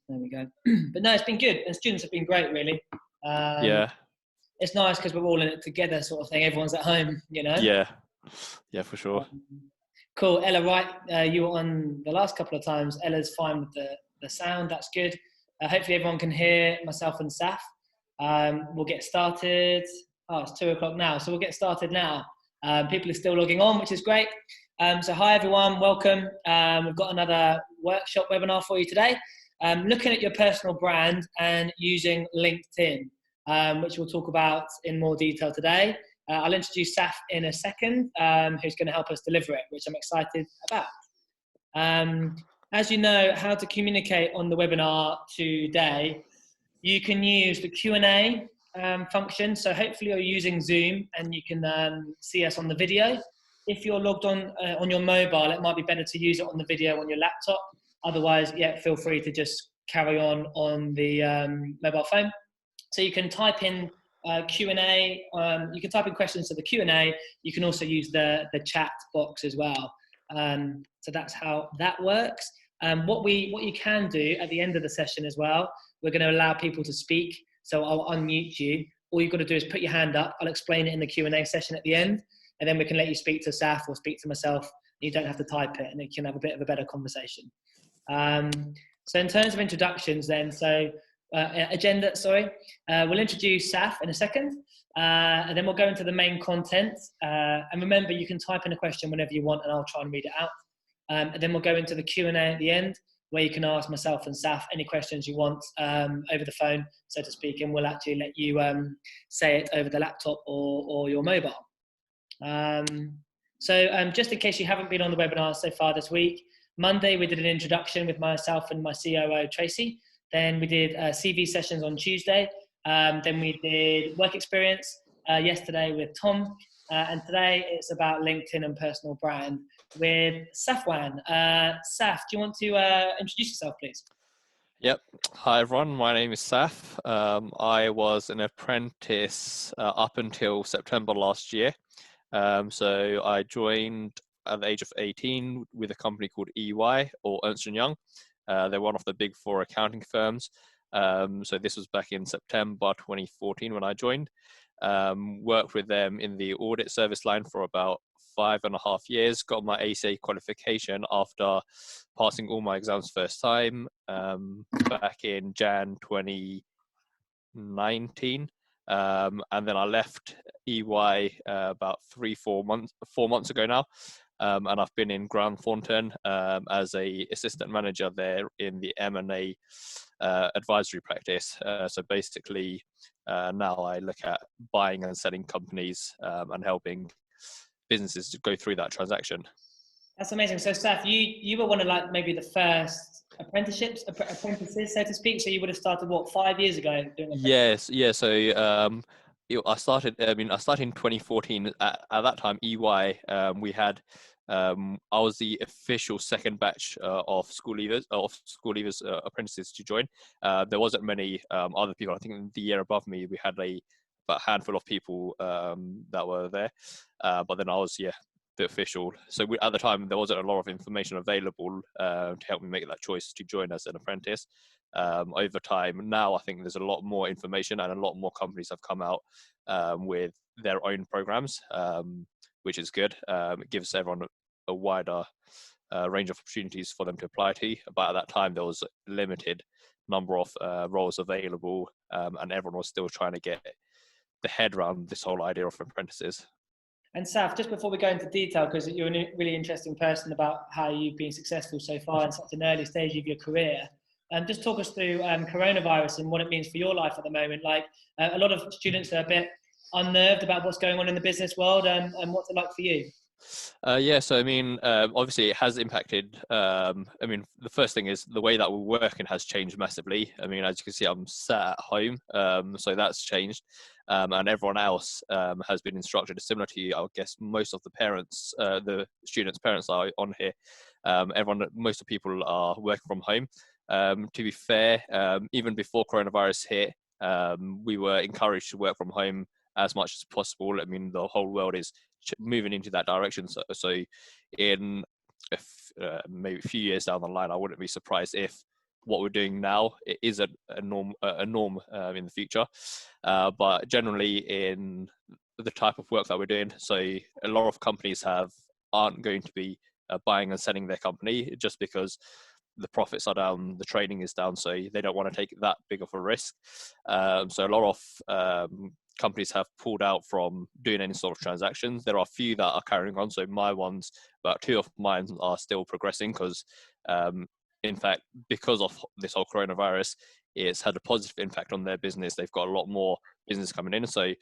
There we go. But no, it's been good. And students have been great, really. Yeah. It's nice because we're all in it together sort of thing. Everyone's at home, you know? Yeah. Yeah, for sure. Cool. Ella, right, you were on the last couple of times. Ella's fine with the sound. That's good. Hopefully everyone can hear myself and Saf. We'll get started. Oh, it's 2:00 now. So we'll get started now. People are still logging on, which is great. So hi, everyone. Welcome. We've got another workshop webinar for you today. Looking at your personal brand and using LinkedIn, which we'll talk about in more detail today. I'll introduce Saf in a second, who's going to help us deliver it, which I'm excited about. As you know, how to communicate on the webinar today, you can use the Q&A function. So hopefully you're using Zoom and you can see us on the video. If you're logged on your mobile, it might be better to use it on the video on your laptop. Otherwise, yeah, feel free to just carry on the mobile phone. So you can type in Q&A. You can type in questions to the Q&A. You can also use the chat box as well. So that's how that works. What you can do at the end of the session as well, we're going to allow people to speak. So I'll unmute you. All you've got to do is put your hand up. I'll explain it in the Q&A session at the end, and then we can let you speak to Saf or speak to myself. You don't have to type it, and you can have a bit of a better conversation. So in terms of introductions then, agenda, sorry. We'll introduce Saf in a second, and then we'll go into the main content. And remember, you can type in a question whenever you want, and I'll try and read it out. And then we'll go into the Q&A at the end, where you can ask myself and Saf any questions you want over the phone, so to speak, and we'll actually let you say it over the laptop or your mobile. So just in case you haven't been on the webinar so far this week, Monday we did an introduction with myself and my COO, Tracy. Then we did CV sessions on Tuesday. Then we did work experience yesterday with Tom. And today it's about LinkedIn and personal brand with Safwan. Saf, do you want to introduce yourself, please? Yep. Hi, everyone. My name is Saf. I was an apprentice up until September last year. So I joined at the age of 18 with a company called EY, or Ernst & Young. They're one of the big four accounting firms. So this was back in September 2014 when I joined. Worked with them in the audit service line for about 5.5 years. Got my ACA qualification after passing all my exams first time back in Jan 2019. And then I left EY about 4 months ago now. And I've been in Grant Thornton as a assistant manager there in the M&A advisory practice. So basically, now I look at buying and selling companies and helping businesses to go through that transaction. That's amazing. So, Saf, you were one of maybe the first apprentices, so to speak. So you would have started 5 years ago doing Yes, yeah. So I started in 2014. At that time, EY, we had. I was the official second batch of school leavers apprentices to join. There wasn't many other people. I think the year above me, we had about a handful of people that were there. But then I was, the official. So at the time, there wasn't a lot of information available to help me make that choice to join as an apprentice. Over time, now I think there's a lot more information and a lot more companies have come out with their own programs, which is good. It gives everyone a wider range of opportunities for them to apply to. But at that time, there was a limited number of roles available, and everyone was still trying to get the head around this whole idea of apprentices. And Saf, just before we go into detail, because you're a really interesting person about how you've been successful so far in such an early stage of your career, just talk us through coronavirus and what it means for your life at the moment. A lot of students are a bit unnerved about what's going on in the business world, and what's it like for you? So obviously it has impacted. The first thing is the way that we're working has changed massively. As you can see, I'm sat at home, so that's changed. And everyone else has been instructed similar to you. I guess most of the parents, the students' parents are on here. Most of the people are working from home. To be fair, even before coronavirus hit, we were encouraged to work from home as much as possible. The whole world is moving into that direction. So in maybe a few years down the line, I wouldn't be surprised if what we're doing now, it is a norm in the future. But generally, in the type of work that we're doing, so a lot of companies aren't going to be buying and selling their company just because the profits are down, the trading is down, so they don't want to take that big of a risk. So a lot of companies have pulled out from doing any sort of transactions. There are a few that are carrying on. So about 2 of mine are still progressing because, in fact, because of this whole coronavirus, it's had a positive impact on their business. They've got a lot more business coming in, so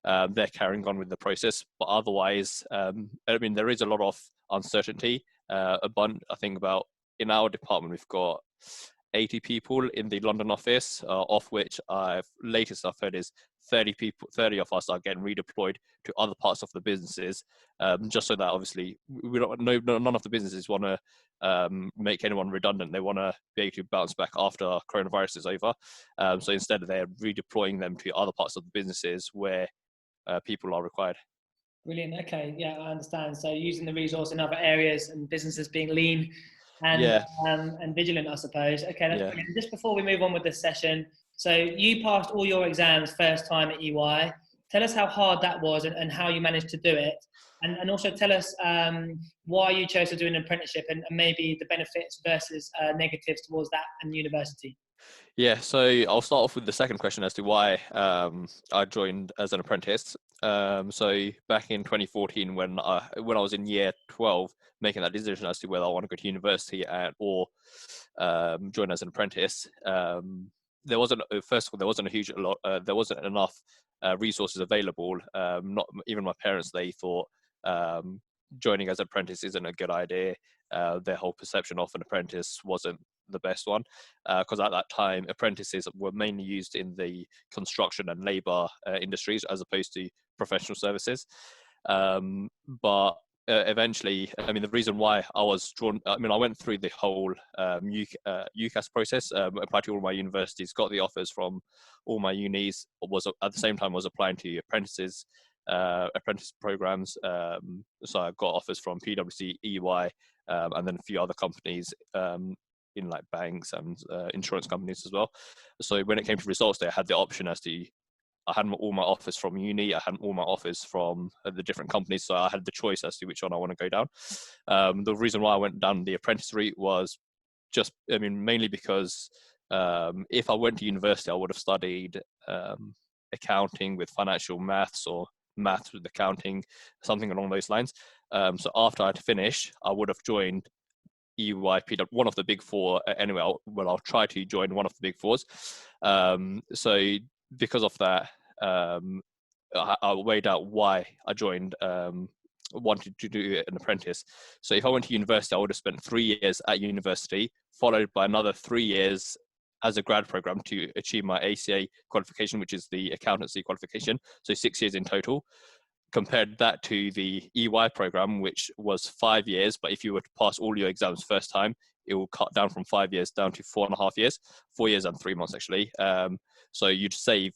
they're carrying on with the process. But otherwise, there is a lot of uncertainty. I think about in our department, we've got 80 people in the London office, of which latest I've heard is 30 of us are getting redeployed to other parts of the businesses, just so that obviously none of the businesses want to make anyone redundant. They want to be able to bounce back after coronavirus is over. So instead, they're redeploying them to other parts of the businesses where people are required. Brilliant. Okay. Yeah, I understand. So using the resource in other areas and businesses being lean and Yeah. and vigilant, I suppose. Okay, that's Yeah. brilliant. Just before we move on with this session, so you passed all your exams first time at EY. Tell us how hard that was and how you managed to do it. And also tell us why you chose to do an apprenticeship and maybe the benefits versus negatives towards that and university. Yeah, so I'll start off with the second question as to why I joined as an apprentice. So back in 2014, when I was in year 12, making that decision as to whether I want to go to university or join as an apprentice, there wasn't first of all there wasn't a huge lot, there wasn't enough resources available. Not even my parents, they thought joining as an apprentice isn't a good idea. Their whole perception of an apprentice wasn't the best one, because at that time apprentices were mainly used in the construction and labor industries as opposed to professional services. But eventually, the reason why I was drawn, I went through the whole UCAS process, applied to all my universities, got the offers from all my unis, was at the same time was applying to apprentice programs. So I got offers from PwC, EY, and then a few other companies in like banks and insurance companies as well. So when it came to results day, I had the option as to I had all my offers from uni, I had all my offers from the different companies, so I had the choice as to which one I want to go down. The reason why I went down the apprentice route was mainly because if I went to university, I would have studied accounting with financial maths or maths with accounting, something along those lines. So after I'd finished, I would have joined EY, one of the big four anyway. I'll try to join one of the big fours. So because of that, I weighed out why I joined, wanted to do an apprentice. So if I went to university, I would have spent 3 years at university, followed by another 3 years as a grad program to achieve my ACA qualification, which is the accountancy qualification. So 6 years in total. Compared that to the EY program, which was 5 years, but if you were to pass all your exams first time, it will cut down from 5 years down to 4.5 years, 4 years and 3 months actually. So you'd save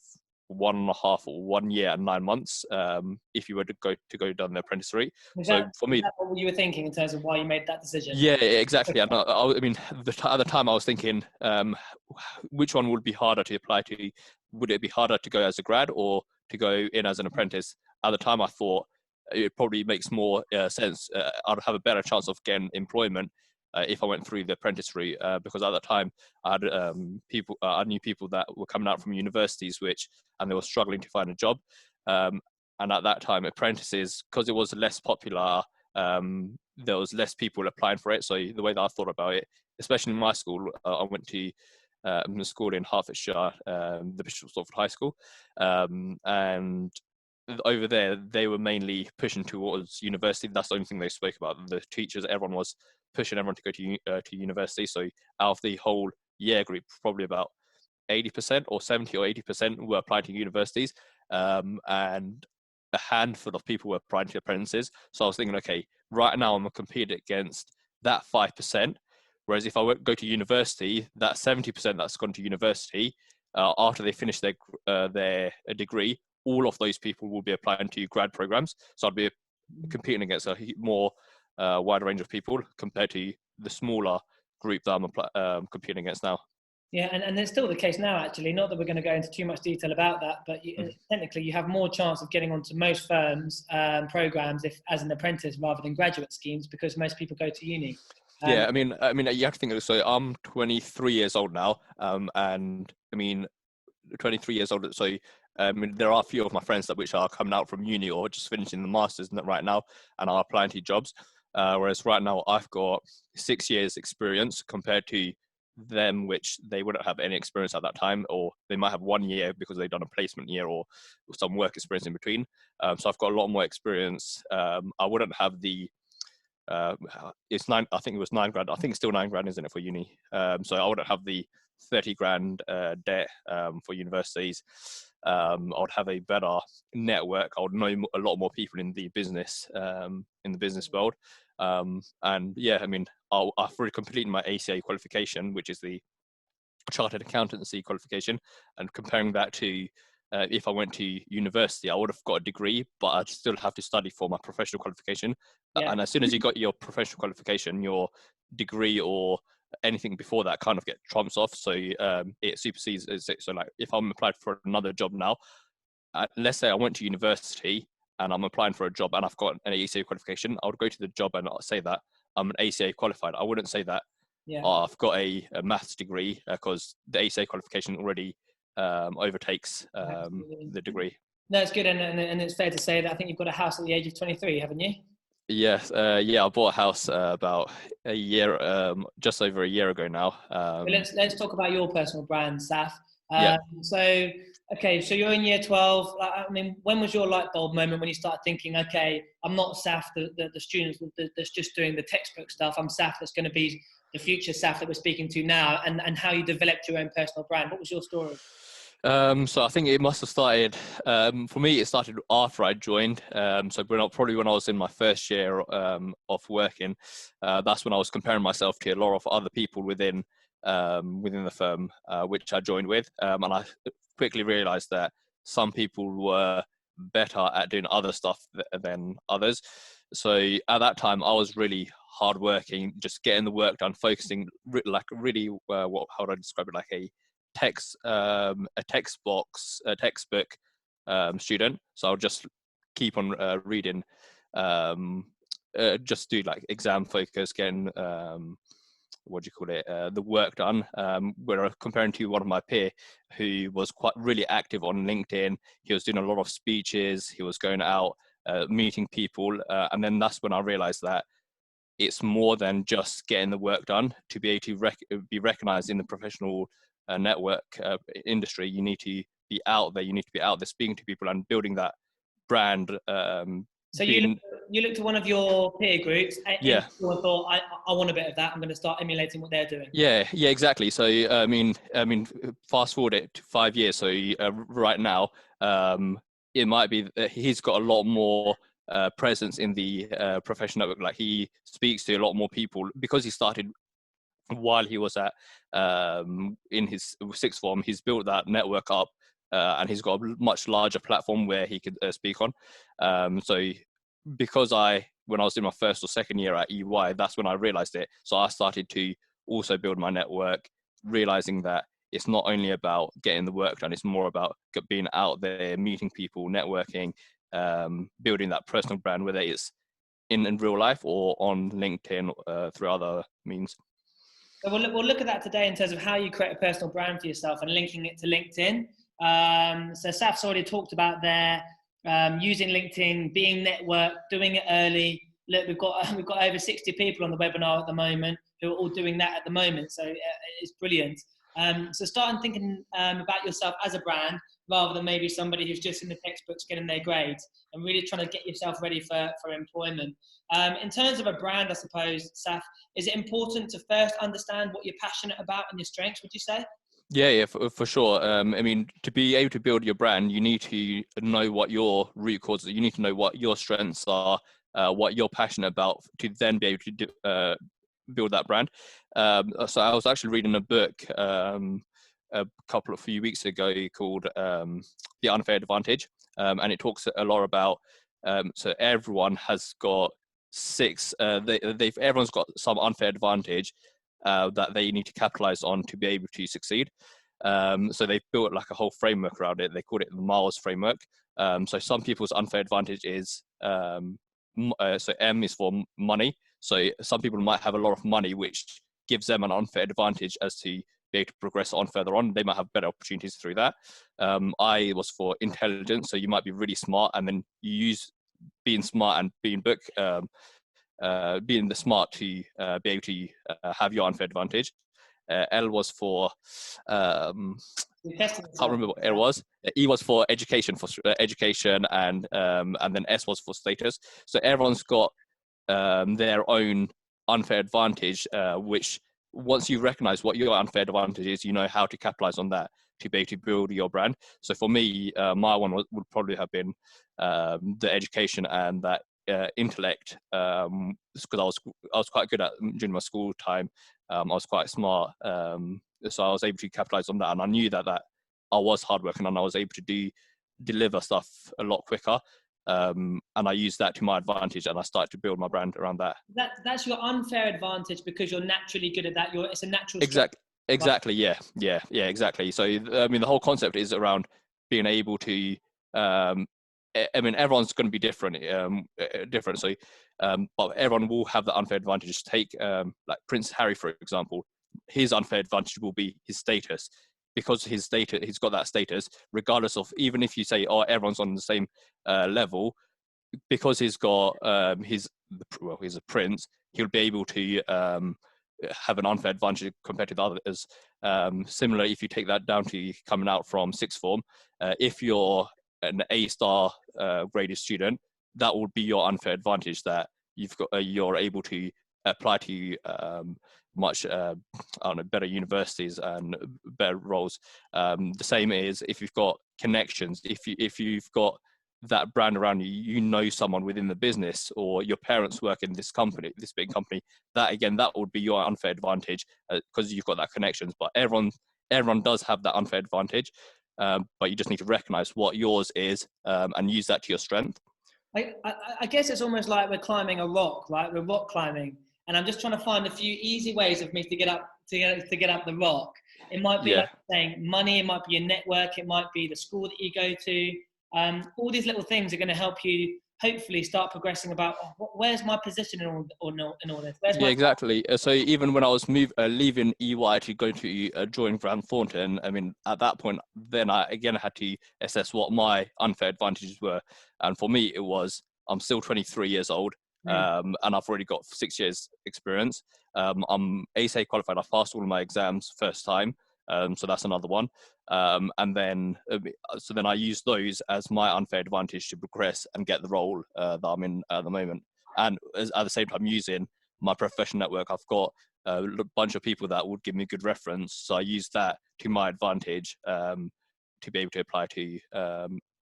1.5 or 1 year and 9 months if you were to go down the apprentice route. So for me, is that what you were thinking in terms of why you made that decision? Yeah, exactly. And at the time I was thinking, which one would be harder to apply to? Would it be harder to go as a grad or to go in as an apprentice? At the time, I thought it probably makes more sense. I'd have a better chance of getting employment if I went through the apprentice route, because at that time I had I knew people that were coming out from universities, and they were struggling to find a job. And at that time, apprentices, because it was less popular, there was less people applying for it. So the way that I thought about it, especially in my school, I went to a school in Hertfordshire, the Bishop Stortford High School, and over there they were mainly pushing towards university. That's the only thing they spoke about. The teachers, everyone was pushing everyone to go to university. So out of the whole year group, probably about 80% or 70 or 80% were applying to universities, and a handful of people were applying to apprentices. So I was thinking, okay, right now I'm competing against that 5%. Whereas if I were to go to university, that 70% that's gone to university, after they finish their degree, all of those people will be applying to grad programs. So I'd be competing against a more wider range of people compared to the smaller group that I'm competing against now. Yeah, and it's still the case now, actually. Not that we're going to go into too much detail about that, but technically you have more chance of getting onto most firms' programs if as an apprentice rather than graduate schemes because most people go to uni. Yeah, I mean, you have to think. So I'm 23 years old now, and I mean, 23 years old. So there are a few of my friends that which are coming out from uni or just finishing the masters right now and are applying to jobs. Whereas right now I've got 6 years experience compared to them, which they wouldn't have any experience at that time, or they might have 1 year because they've done a placement year or some work experience in between. So I've got a lot more experience. I wouldn't have the uh, it's nine. I think it was 9 grand. I think it's still 9 grand, isn't it, for uni? So I wouldn't have the 30 grand debt for universities. I would have a better network. I would know a lot more people in the business world. And yeah, I mean, I've already completed my ACA qualification, which is the chartered accountancy qualification, and comparing that to if I went to university, I would have got a degree, but I'd still have to study for my professional qualification. Yeah, And as soon as you got your professional qualification, your degree or anything before that kind of get trumps off. So it supersedes. So like if I'm applied for another job now, let's say I went to university and I'm applying for a job and I've got an ACA qualification, I would go to the job and I'll say that I'm an ACA qualified. I wouldn't say that yeah, I've got a maths degree because the ACA qualification already overtakes absolutely. the degree. No, it's good, and it's fair to say that I think you've got a house at the age of 23, haven't you? Yes, yeah, I bought a house about a year, just over a year ago now. But let's talk about your personal brand, Saf. Yeah, So okay, so you're in year 12. I mean, when was your light bulb moment when you started thinking, okay, I'm not Saf, the student that's just doing the textbook stuff. I'm Saf that's going to be the future Saf that we're speaking to now, and how you developed your own personal brand. What was your story? so I think it must have started, for me, it started after I joined. So probably when I was in my first year of working, that's when I was comparing myself to a lot of other people within the firm, which I joined with. And I quickly realized that some people were better at doing other stuff than others. So at that time, I was really hardworking, just getting the work done, focusing like really, how would I describe it? Like a textbook student. So I'll just keep on reading, um, just do like exam focus, getting what do you call it, the work done. We're comparing to one of my peer who was quite really active on LinkedIn. He was doing a lot of speeches. He was going out, meeting people, and then that's when I realized that it's more than just getting the work done. To be able to be recognized in the professional network industry, you need to be out there. You need to be out there speaking to people and building that brand. So Being you looked at one of your peer groups in Yeah, school and thought, I want a bit of that. I'm going to start emulating what they're doing. yeah, exactly. So fast forward it to 5 years. So right now, it might be that he's got a lot more presence in the professional network. Like he speaks to a lot more people because he started while he was at in his sixth form. He's built that network up, and he's got a much larger platform where he could speak on. So because when I was in my first or second year at EY, that's when I realized it. So I started to also build my network, realizing that it's not only about getting the work done, it's more about being out there, meeting people, networking, building that personal brand, whether it's in real life or on LinkedIn through other means. So we'll look at that today in terms of how you create a personal brand for yourself and linking it to LinkedIn. So Saf's already talked about there, using LinkedIn, being networked, doing it early. Look, we've got over 60 people on the webinar at the moment who are all doing that at the moment. So it's brilliant. So start thinking about yourself as a brand rather than maybe somebody who's just in the textbooks getting their grades, and really trying to get yourself ready for employment. In terms of a brand, I suppose, Saf, is it important to first understand what you're passionate about and your strengths, would you say? Yeah, for sure. I mean, to be able to build your brand, you need to know what your root causes are. You need to know what your strengths are, what you're passionate about, to then be able to build that brand. So I was actually reading a book a few weeks ago called The Unfair Advantage, and it talks a lot about. So everyone has got everyone's got some unfair advantage, that they need to capitalize on to be able to succeed. So they built like a whole framework around it. They called it the Miles framework. So some people's unfair advantage is, so M is for money. So some people might have a lot of money, which gives them an unfair advantage as to be able to progress on further on. They might have better opportunities through that. I was for intelligence. So you might be really smart, and then you use being smart and being being the smart to be able to have your unfair advantage. L was for I can't remember what L was. E was for education, and then S was for status. So everyone's got their own unfair advantage, which once you recognize what your unfair advantage is, you know how to capitalize on that to be able to build your brand. So for me, my one would probably have been the education and that intellect, because I was quite good at during my school time. I was quite smart, so I was able to capitalize on that, and I knew that I was hardworking and I was able to deliver stuff a lot quicker. And I used that to my advantage, and I started to build my brand around that. That's your unfair advantage because you're naturally good at that. It's a natural strength. Exactly. Yeah. Exactly. So I mean, the whole concept is around being able to. I mean, everyone's going to be different. So, but everyone will have that unfair advantage. Take like Prince Harry, for example. His unfair advantage will be his status. Because he's got that status, regardless of, even if you say, oh, everyone's on the same level, because he's got he's a prince, he'll be able to have an unfair advantage compared to the others. Similar, if you take that down to coming out from sixth form, if you're an A-star graded student, that will be your unfair advantage, that you're able to apply to much I don't know, better universities and better roles. The same is if you've got connections, if you've got that brand around you, you know someone within the business, or your parents work in this big company, that again, that would be your unfair advantage, because you've got that connections. But everyone does have that unfair advantage, but you just need to recognize what yours is, and use that to your strength. I guess it's almost like we're climbing a rock, like we're rock climbing, and I'm just trying to find a few easy ways of me to get up the rock. It might be like saying money, it might be your network, it might be the school that you go to. All these little things are going to help you hopefully start progressing about where's my position in all this. Exactly. So even when I was leaving EY to go to join Van Thornton, I mean, at that point, then I again had to assess what my unfair advantages were. And for me, it was, I'm still 23 years old, and I've already got 6 years experience. I'm ASA qualified. I passed all of my exams first time. So that's another one. And then I use those as my unfair advantage to progress and get the role that I'm in at the moment. And at the same time, using my professional network, I've got a bunch of people that would give me good reference. So I use that to my advantage, to be able to apply to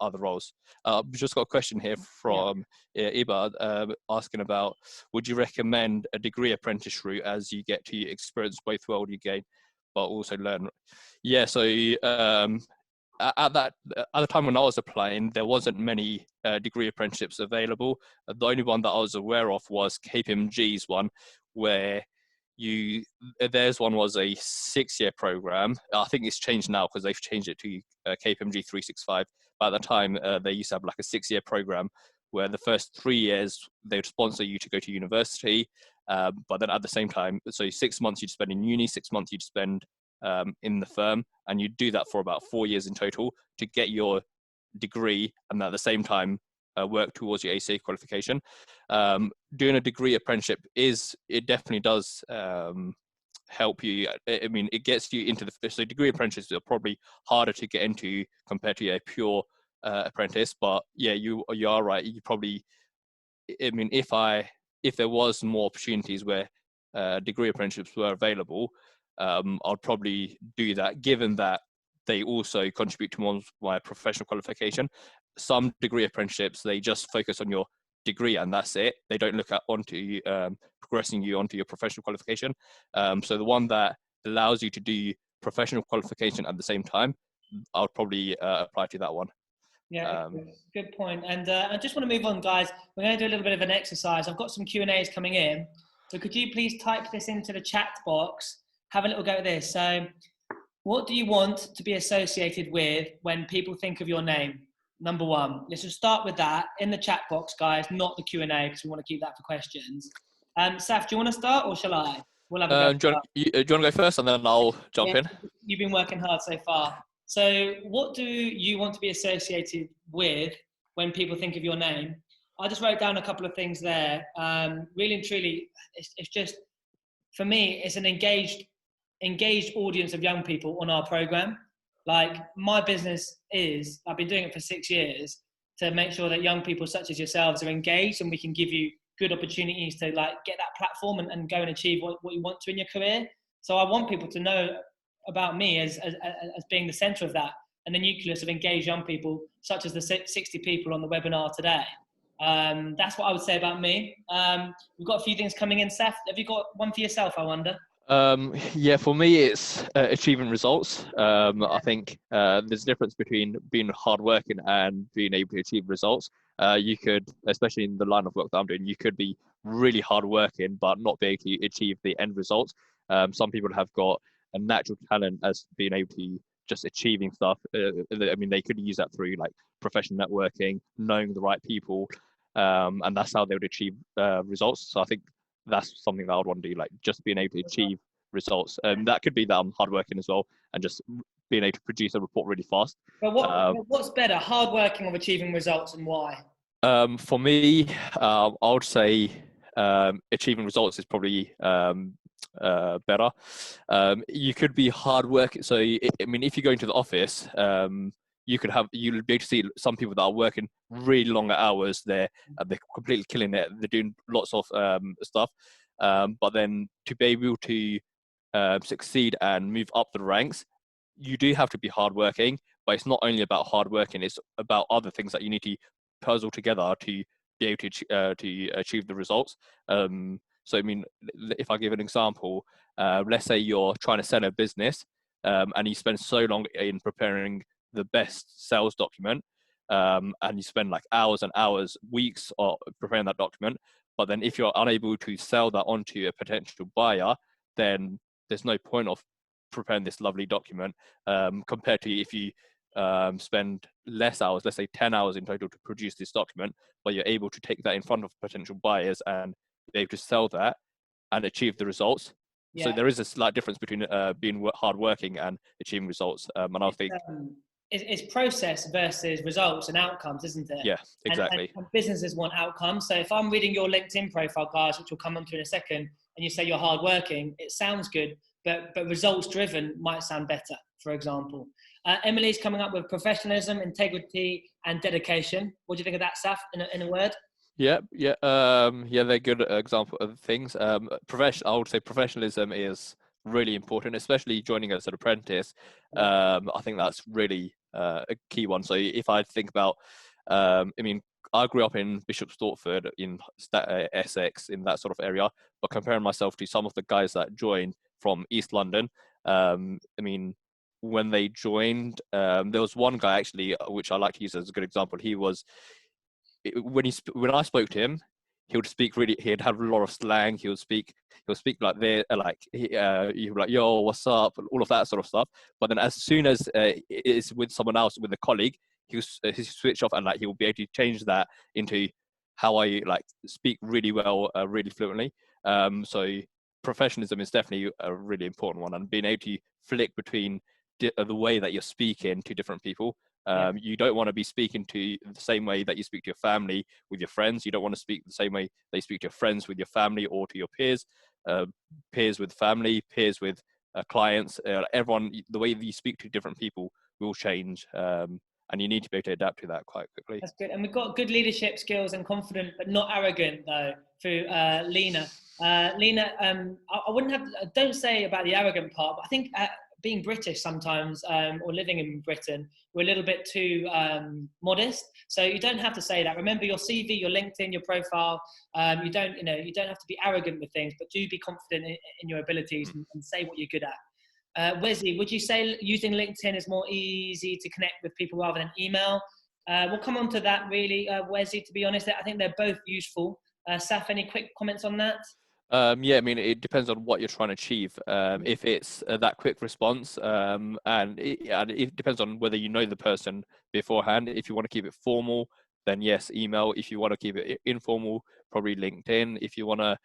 other roles. We've just got a question here from Iba, asking about, would you recommend a degree apprentice route, as you get to experience both world you gain, but also learn? So at the time when I was applying, there wasn't many degree apprenticeships available. The only one that I was aware of was KPMG's one, where theirs one was a 6-year program. I think it's changed now because they've changed it to KPMG 365. But at the time, they used to have like a 6-year program where the first 3 years they would sponsor you to go to university, but then at the same time, so 6 months you'd spend in uni, 6 months you'd spend in the firm, and you do that for about 4 years in total to get your degree, and at the same time work towards your ACA qualification. Doing a degree apprenticeship it definitely does help you. I mean, it gets you into so degree apprenticeships are probably harder to get into compared to a pure apprentice. But yeah, you are right. You probably, I mean, if there was more opportunities where degree apprenticeships were available, I'd probably do that, given that they also contribute towards my professional qualification. Some degree apprenticeships, they just focus on your degree and that's it. They don't look at onto progressing you onto your professional qualification. So the one that allows you to do professional qualification at the same time, I'll probably apply to that one. Yeah, good point. And I just want to move on, guys. We're going to do a little bit of an exercise. I've got some Q&As coming in. So could you please type this into the chat box? Have a little go at this. So what do you want to be associated with when people think of your name? Number one. Let's just start with that in the chat box, guys, not the Q&A, because we want to keep that for questions. Saf, do you want to start or shall I? We'll have a go. Do you want to go first and then I'll jump in? You've been working hard so far. So what do you want to be associated with when people think of your name? I just wrote down a couple of things there. Really and truly, it's just, for me, it's an engaged audience of young people on our program. Like my business is, I've been doing it for 6 years to make sure that young people such as yourselves are engaged, and we can give you good opportunities to like get that platform and go and achieve what you want to in your career. So I want people to know about me as being the center of that, and the nucleus of engaged young people, such as the 60 people on the webinar today. That's what I would say about me. We've got a few things coming in. Seth, have you got one for yourself, I wonder? Yeah, for me, it's achieving results. I think there's a difference between being hardworking and being able to achieve results. You could, especially in the line of work that I'm doing, you could be really hardworking but not be able to achieve the end result. Some people have got a natural talent as being able to just achieving stuff. I mean, they could use that through like professional networking, knowing the right people, and that's how they would achieve results. So I think that's something that I would want to do, like just being able to achieve results. That could be that I'm hardworking as well, and just being able to produce a report really fast. But what's better, hardworking or achieving results, and why? For me, I would say achieving results is probably better. You could be hardworking. So, I mean, if you go into the office, you'll be able to see some people that are working really long hours. They're completely killing it. They're doing lots of stuff. But then to be able to succeed and move up the ranks, you do have to be hardworking. But it's not only about hardworking; it's about other things that you need to puzzle together to be able to achieve the results. So I mean, if I give an example, let's say you're trying to sell a business, and you spend so long in preparing the best sales document, and you spend like hours and hours, weeks, or preparing that document. But then if you're unable to sell that onto a potential buyer, then there's no point of preparing this lovely document, compared to if you spend less hours, let's say 10 hours in total to produce this document, but you're able to take that in front of potential buyers and be able to sell that and achieve the results. Yeah. So there is a slight difference between being hardworking and achieving results. And I think it's process versus results and outcomes, isn't it? Yeah, exactly. And businesses want outcomes. So if I'm reading your LinkedIn profile, guys, which we'll come onto in a second, and you say you're hardworking, it sounds good, but results driven might sound better, for example. Emily's coming up with professionalism, integrity, and dedication. What do you think of that, Saf, in a word? Yeah, they're good example of things. I would say professionalism is really important, especially joining as an apprentice. I think that's really a key one. So if I think about, I mean, I grew up in Bishop Stortford in Essex, in that sort of area, but comparing myself to some of the guys that joined from East London, I mean, when they joined, there was one guy actually, which I like to use as a good example. When I spoke to him, he'd have a lot of slang. He'll speak like he'd be like, yo, what's up, and all of that sort of stuff. But then as soon as it's with someone else, with a colleague, he'll switch off, and like he'll be able to change that into how I like speak really well, really fluently. So professionalism is definitely a really important one, and being able to flick between the way that you're speaking to different people. You don't want to be speaking to the same way that you speak to your family with your friends. You don't want to speak the same way they speak to your friends with your family, or to your peers, peers with family, peers with clients. Everyone, the way you speak to different people will change, and you need to be able to adapt to that quite quickly. That's good. And we've got good leadership skills and confident, but not arrogant, though, through Lena. Lena, I wouldn't have, don't say about the arrogant part, but I think being British sometimes, or living in Britain, we're a little bit too modest. So you don't have to say that. Remember your CV, your LinkedIn, your profile. You don't have to be arrogant with things, but do be confident in your abilities and say what you're good at. Wesley, would you say using LinkedIn is more easy to connect with people rather than email? We'll come on to that really, Wesley, to be honest. I think they're both useful. Saf, any quick comments on that? Yeah, I mean, it depends on what you're trying to achieve. If it's that quick response, and it depends on whether you know the person beforehand. If you want to keep it formal, then yes, email. If you want to keep it informal, probably LinkedIn. If you want a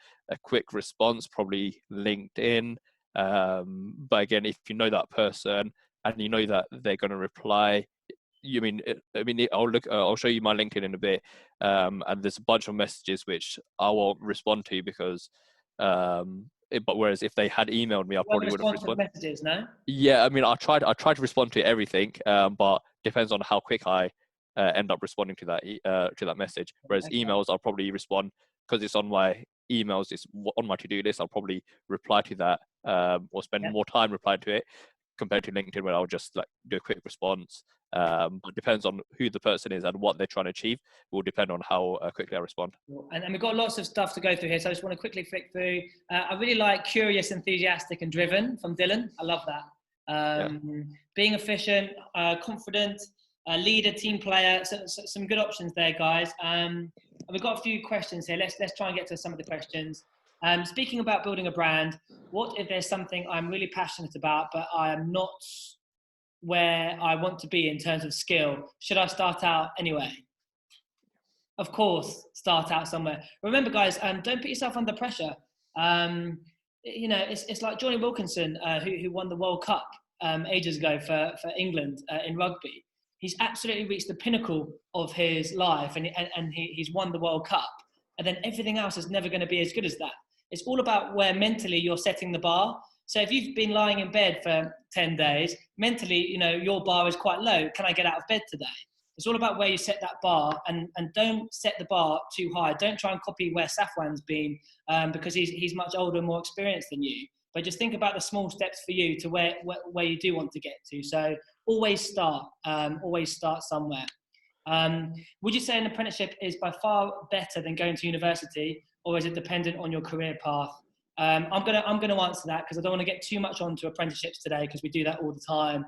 quick response, probably LinkedIn. But again, if you know that person and you know that they're going to reply, I'll show you my LinkedIn in a bit, and there's a bunch of messages which I won't respond to because, but whereas if they had emailed me, I You won't probably would have respond to the responded. messages, no? Yeah, I mean, I tried to respond to everything, but depends on how quick I end up responding to that message. Whereas Okay. emails, I'll probably respond because it's on my emails, it's on my to-do list. I'll probably reply to that, or spend Yeah. more time replying to it compared to LinkedIn, where I'll just like do a quick response. But it depends on who the person is and what they're trying to achieve. It will depend on how quickly I respond. Cool. And we've got lots of stuff to go through here, so I just want to quickly flick through. I really like curious, enthusiastic, and driven from Dylan. I love that. Yeah. Being efficient, confident, leader, team player. So some good options there, guys. And we've got a few questions here. Let's try and get to some of the questions. Speaking about building a brand, what if there's something I'm really passionate about, but I am not where I want to be in terms of skill? Should I start out anyway? Of course, start out somewhere. Remember, guys, don't put yourself under pressure. Um, it's like Johnny Wilkinson, who won the World Cup ages ago for England in rugby. He's absolutely reached the pinnacle of his life, and he's won the World Cup. And then everything else is never going to be as good as that. It's all about where mentally you're setting the bar. So if you've been lying in bed for 10 days, mentally, your bar is quite low. Can I get out of bed today? It's all about where you set that bar, and don't set the bar too high. Don't try and copy where Safwan's been, because he's much older and more experienced than you. But just think about the small steps for you to where you do want to get to. So always start somewhere. Would you say an apprenticeship is by far better than going to university, or is it dependent on your career path? I'm gonna answer that because I don't want to get too much onto apprenticeships today because we do that all the time.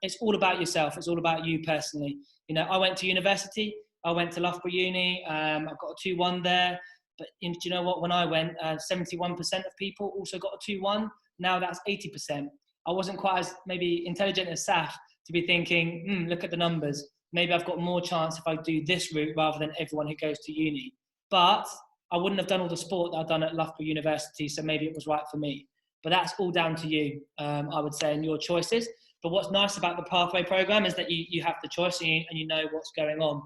It's all about yourself. It's all about you personally. I went to university. I went to Loughborough Uni. I've got a 2-1 there. But do you know what? When I went, 71% of people also got a 2-1. Now that's 80%. I wasn't quite as maybe intelligent as Saf to be thinking, look at the numbers. Maybe I've got more chance if I do this route rather than everyone who goes to uni. But I wouldn't have done all the sport that I've done at Loughborough University, so maybe it was right for me. But that's all down to you, I would say, and your choices. But what's nice about the Pathway program is that you have the choice and you know what's going on.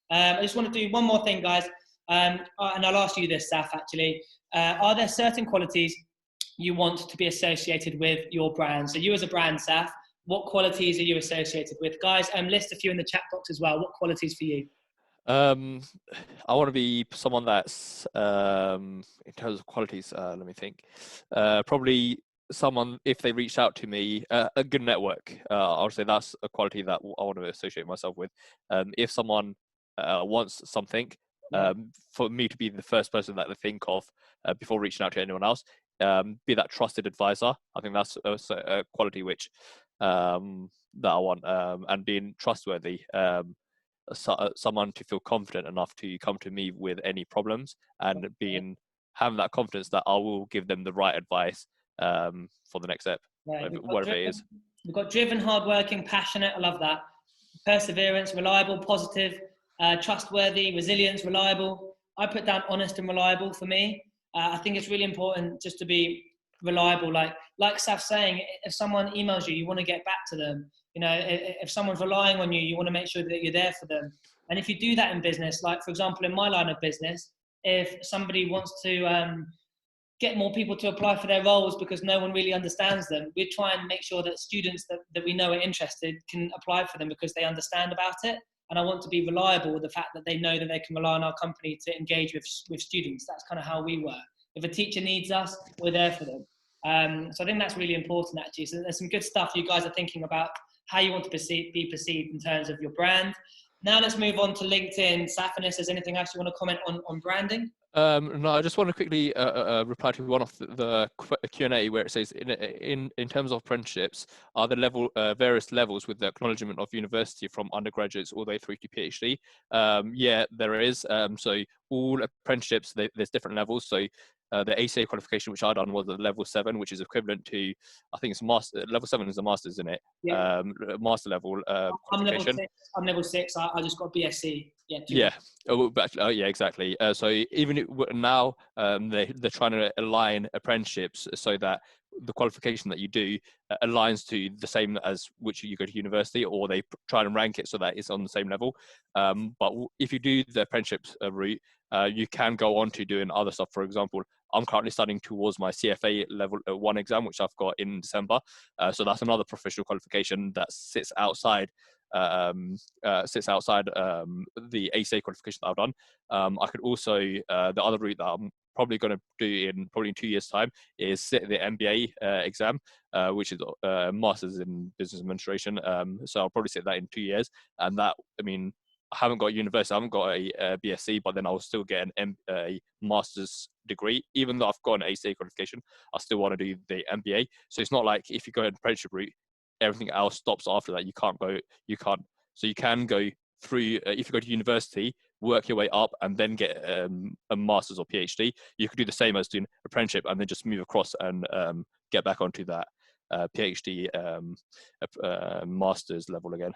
I just want to do one more thing, guys, and I'll ask you this, Saf, actually. Are there certain qualities you want to be associated with your brand? So you as a brand, Saf, what qualities are you associated with? Guys, list a few in the chat box as well. What qualities for you? I want to be someone that's in terms of qualities. Let me think. Probably someone, if they reached out to me, a good network. I would say that's a quality that I want to associate myself with. If someone wants something, Yeah. for me to be the first person that they think of before reaching out to anyone else, be that trusted advisor. I think that's a quality which that I want, and being trustworthy. Someone to feel confident enough to come to me with any problems, and having that confidence that I will give them the right advice for the next step, Right. whatever it is. We've got driven, hardworking, passionate. I love that. Perseverance, reliable, positive, trustworthy, resilience, reliable. I put down honest and reliable for me. I think it's really important just to be reliable. Like Saf's saying, if someone emails you, you want to get back to them. If someone's relying on you, you want to make sure that you're there for them. And if you do that in business, like for example, in my line of business, if somebody wants to get more people to apply for their roles because no one really understands them, we try and make sure that students that we know are interested can apply for them because they understand about it. And I want to be reliable with the fact that they know that they can rely on our company to engage with students. That's kind of how we work. If a teacher needs us, we're there for them. So I think that's really important, actually. So there's some good stuff you guys are thinking about how you want to be perceived in terms of your brand. Now let's move on to LinkedIn. Safanis, is anything else you want to comment on branding? No, I just want to quickly reply to one of the Q&A where it says, in terms of apprenticeships, are the various levels with the acknowledgement of university from undergraduates all the way through to PhD? Yeah, there is. So all apprenticeships, there's different levels. So the ACA qualification, which I done, was a level 7, which is equivalent to, I think it's master. Level 7 is a master's, isn't it? Yeah. Master level I'm level qualification. 6. I'm level 6. I just got BSc. Yeah. Yeah. Oh, but, yeah, exactly. So even now, they're trying to align apprenticeships so that the qualification that you do aligns to the same as which you go to university, or they try and rank it so that it's on the same level. But if you do the apprenticeships route, you can go on to doing other stuff. For example, I'm currently studying towards my CFA level 1 exam, which I've got in December. So that's another professional qualification that sits outside the ACA qualification that I've done. I could also, the other route that I'm probably going to do in probably in 2 years' time is sit the MBA exam, which is Masters in Business Administration. So I'll probably sit that in 2 years. And that, I mean, I haven't got a university, I haven't got a BSc, but then I'll still get a master's degree. Even though I've got an ACA qualification, I still want to do the MBA. So it's not like if you go an apprenticeship route, everything else stops after that. So you can go through, if you go to university, work your way up and then get a master's or PhD. You could do the same as doing apprenticeship and then just move across and get back onto that PhD master's level again.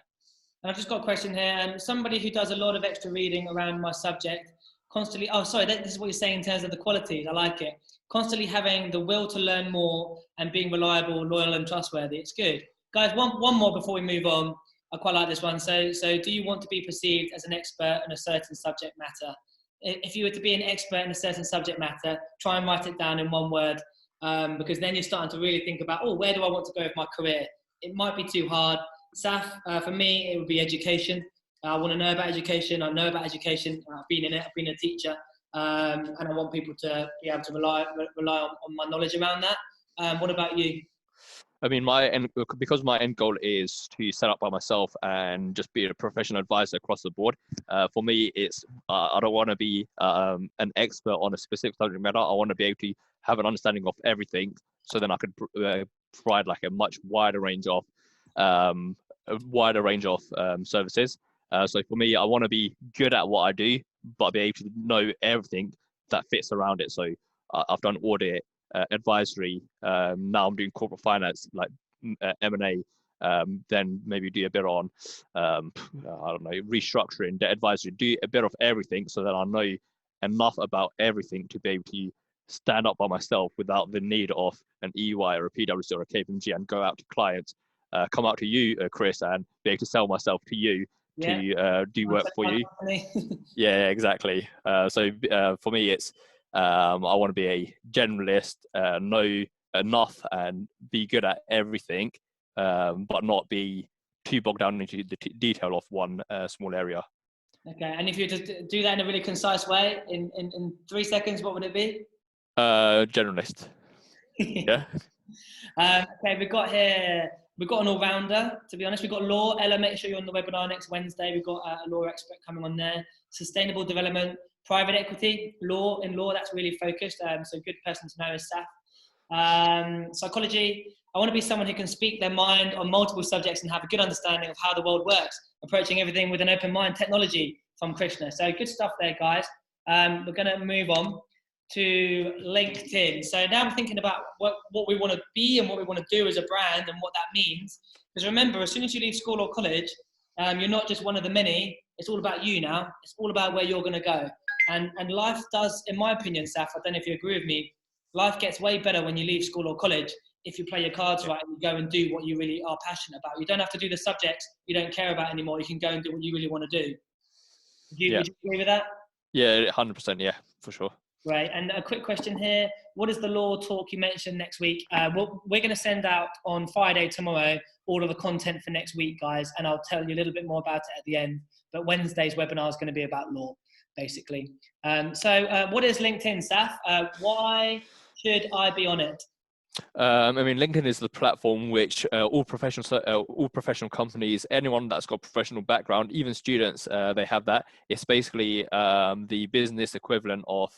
And I've just got a question here. Somebody who does a lot of extra reading around my subject, constantly, oh, sorry, this is what you're saying in terms of the qualities. I like it. Constantly having the will to learn more and being reliable, loyal, and trustworthy. It's good. Guys, one more before we move on. I quite like this one. So do you want to be perceived as an expert in a certain subject matter? If you were to be an expert in a certain subject matter, try and write it down in one word, because then you're starting to really think about, oh, where do I want to go with my career? It might be too hard. Saf, for me, it would be education. I want to know about education. I know about education. I've been in it. I've been a teacher. And I want people to be able to rely on my knowledge around that. What about you? I mean, because my end goal is to set up by myself and just be a professional advisor across the board. For me, it's I don't want to be an expert on a specific subject matter. I want to be able to have an understanding of everything, so then I could provide like a much wider range of services. So for me, I want to be good at what I do, but be able to know everything that fits around it. So I've done audit, advisory. Now I'm doing corporate finance, like M&A. Then maybe do a bit on, I don't know, restructuring, debt advisory. Do a bit of everything so that I know enough about everything to be able to stand up by myself without the need of an EY or a PwC or a KPMG and go out to clients, come out to you, Chris, and be able to sell myself to you to do work for you. Yeah, exactly. So for me, it's I want to be a generalist, know enough and be good at everything, but not be too bogged down into the detail of one small area. Okay, and if you just do that in a really concise way, in 3 seconds, what would it be? Generalist. Yeah. Okay, we've got an all-rounder, to be honest. We've got law. Ella, make sure you're on the webinar next Wednesday. We've got a law expert coming on there. Sustainable development, private equity, law. In law, that's really focused. So a good person to know is Saf. Psychology, I want to be someone who can speak their mind on multiple subjects and have a good understanding of how the world works, approaching everything with an open mind. Technology, from Krishna. So good stuff there, guys. We're going to move on to LinkedIn. So now I'm thinking about what we want to be and what we want to do as a brand and what that means. Because remember, as soon as you leave school or college, you're not just one of the many. It's all about you now. It's all about where you're going to go. And life does, in my opinion, Saf, I don't know if you agree with me, life gets way better when you leave school or college if you play your cards right and you go and do what you really are passionate about. You don't have to do the subjects you don't care about anymore. You can go and do what you really want to do. Would you agree with that? Yeah, 100%. Yeah, for sure. Right, and a quick question here. What is the law talk you mentioned next week? We're going to send out on Friday, tomorrow, all of the content for next week, guys, and I'll tell you a little bit more about it at the end. But Wednesday's webinar is going to be about law, basically. So what is LinkedIn, Saf? Why should I be on it? I mean, LinkedIn is the platform which all professional companies, anyone that's got professional background, even students, they have that. It's basically the business equivalent of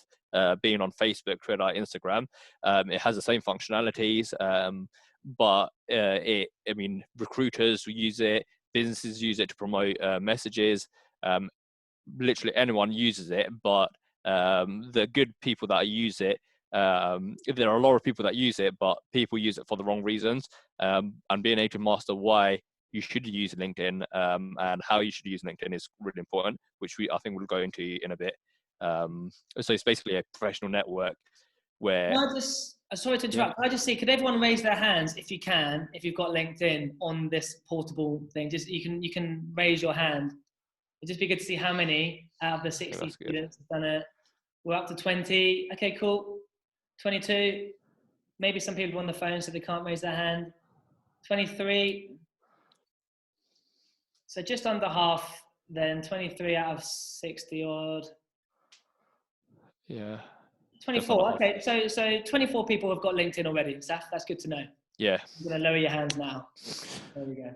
being on Facebook, Twitter, Instagram. It has the same functionalities, but recruiters use it, businesses use it to promote messages. Literally anyone uses it, but the good people that use it there are a lot of people that use it, but people use it for the wrong reasons. And being able to master why you should use LinkedIn and how you should use LinkedIn is really important, which I think we'll go into in a bit. So it's basically a professional network where. Can I just, sorry to interrupt. Can I just see, could everyone raise their hands if you can, if you've got LinkedIn on this portable thing? Just you can raise your hand. It'd just be good to see how many out of the 60 students have done it. We're up to 20. Okay, cool. 22. Maybe some people are on the phone, so they can't raise their hand. 23. So just under half, then 23 out of 60 odd. Yeah. 24. Okay, so 24 people have got LinkedIn already. Saf, that's good to know. Yeah. I'm going to lower your hands now. There we go.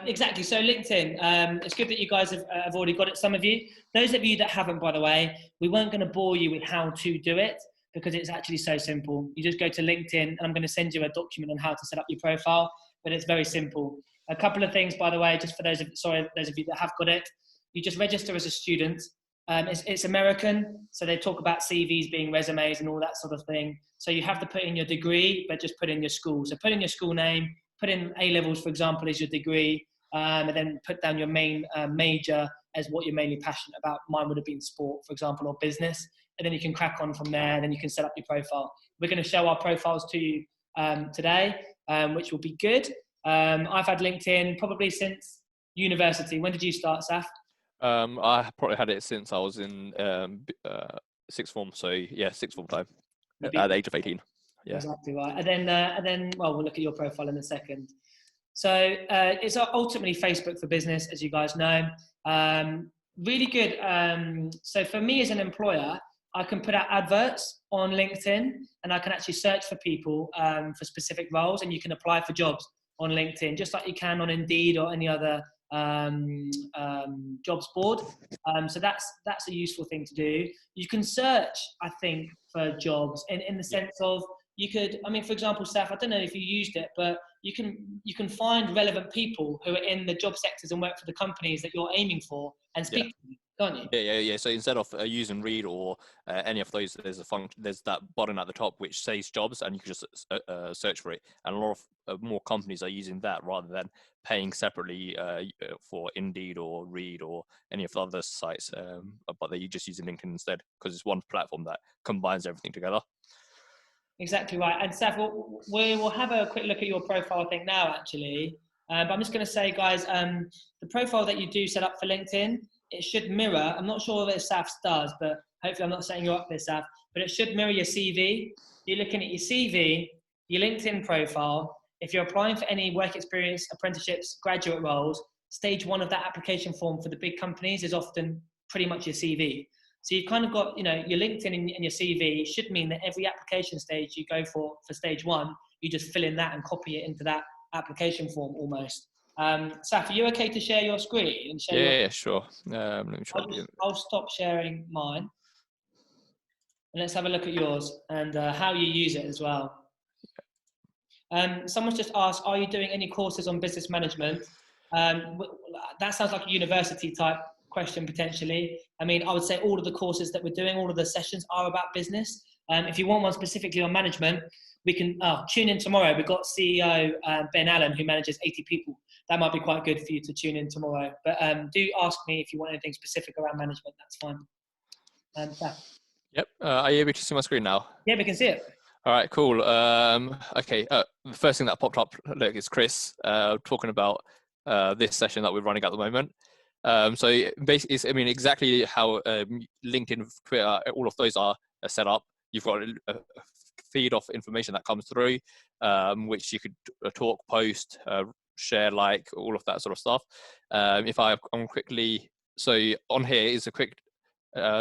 Exactly. So LinkedIn, it's good that you guys have already got it. Some of you, those of you that haven't, by the way, we weren't going to bore you with how to do it because it's actually so simple. You just go to LinkedIn and I'm going to send you a document on how to set up your profile, but it's very simple. A couple of things, by the way, just for those of you that have got it, you just register as a student. It's American, so they talk about CVs being resumes and all that sort of thing. So you have to put in your degree, but just put in your school. So put in your school name, put in A-levels, for example, as your degree, and then put down your main major as what you're mainly passionate about. Mine would have been sport, for example, or business. And then you can crack on from there, and then you can set up your profile. We're going to show our profiles to you today, which will be good. I've had LinkedIn probably since university. When did you start, Saf? I probably had it since I was in sixth form. So yeah, sixth form time at the age of 18. Yeah. Exactly right. And then, well, we'll look at your profile in a second. So it's ultimately Facebook for business, as you guys know. Really good. So for me as an employer, I can put out adverts on LinkedIn and I can actually search for people for specific roles, and you can apply for jobs on LinkedIn, just like you can on Indeed or any other jobs board. So that's a useful thing to do. You can search, I think, for jobs in the sense of you could, I mean, for example, Saf, I don't know if you used it, but you can find relevant people who are in the job sectors and work for the companies that you're aiming for and speak to them, can't you? Yeah. So instead of use and read or any of those, there's a function. There's that button at the top which says jobs, and you can just search for it. And a lot of more companies are using that rather than paying separately for Indeed or Read or any of the other sites. But they're just using LinkedIn instead because it's one platform that combines everything together. Exactly right. And Saf, we will have a quick look at your profile, I think, now, actually. But I'm just going to say, guys, the profile that you do set up for LinkedIn, it should mirror, I'm not sure if Saf's does, but hopefully I'm not setting you up there, Saf, but it should mirror your CV. You're looking at your CV, your LinkedIn profile. If you're applying for any work experience, apprenticeships, graduate roles, stage one of that application form for the big companies is often pretty much your CV. So you've kind of got, your LinkedIn and your CV should mean that every application stage you go for stage one, you just fill in that and copy it into that application form almost. Saf, are you okay to share your screen? And share Yeah, sure. Let me try again. I'll stop sharing mine. And let's have a look at yours and how you use it as well. Someone's just asked, are you doing any courses on business management? That sounds like a university type question potentially. I mean, I would say all of the courses that we're doing, all of the sessions are about business. If you want one specifically on management, we can tune in tomorrow. We've got CEO Ben Allen, who manages 80 people. That might be quite good for you to tune in tomorrow. But do ask me if you want anything specific around management. That's fine. Yep. Are you able to see my screen now? Yeah, we can see it. All right, cool. Okay. The first thing that popped up, look, is Chris talking about this session that we're running at the moment. So basically, it's, I mean, exactly how LinkedIn, Twitter, all of those are set up. You've got a feed of information that comes through, which you could talk, post, share, like, all of that sort of stuff. If I'm quickly, so on here is a quick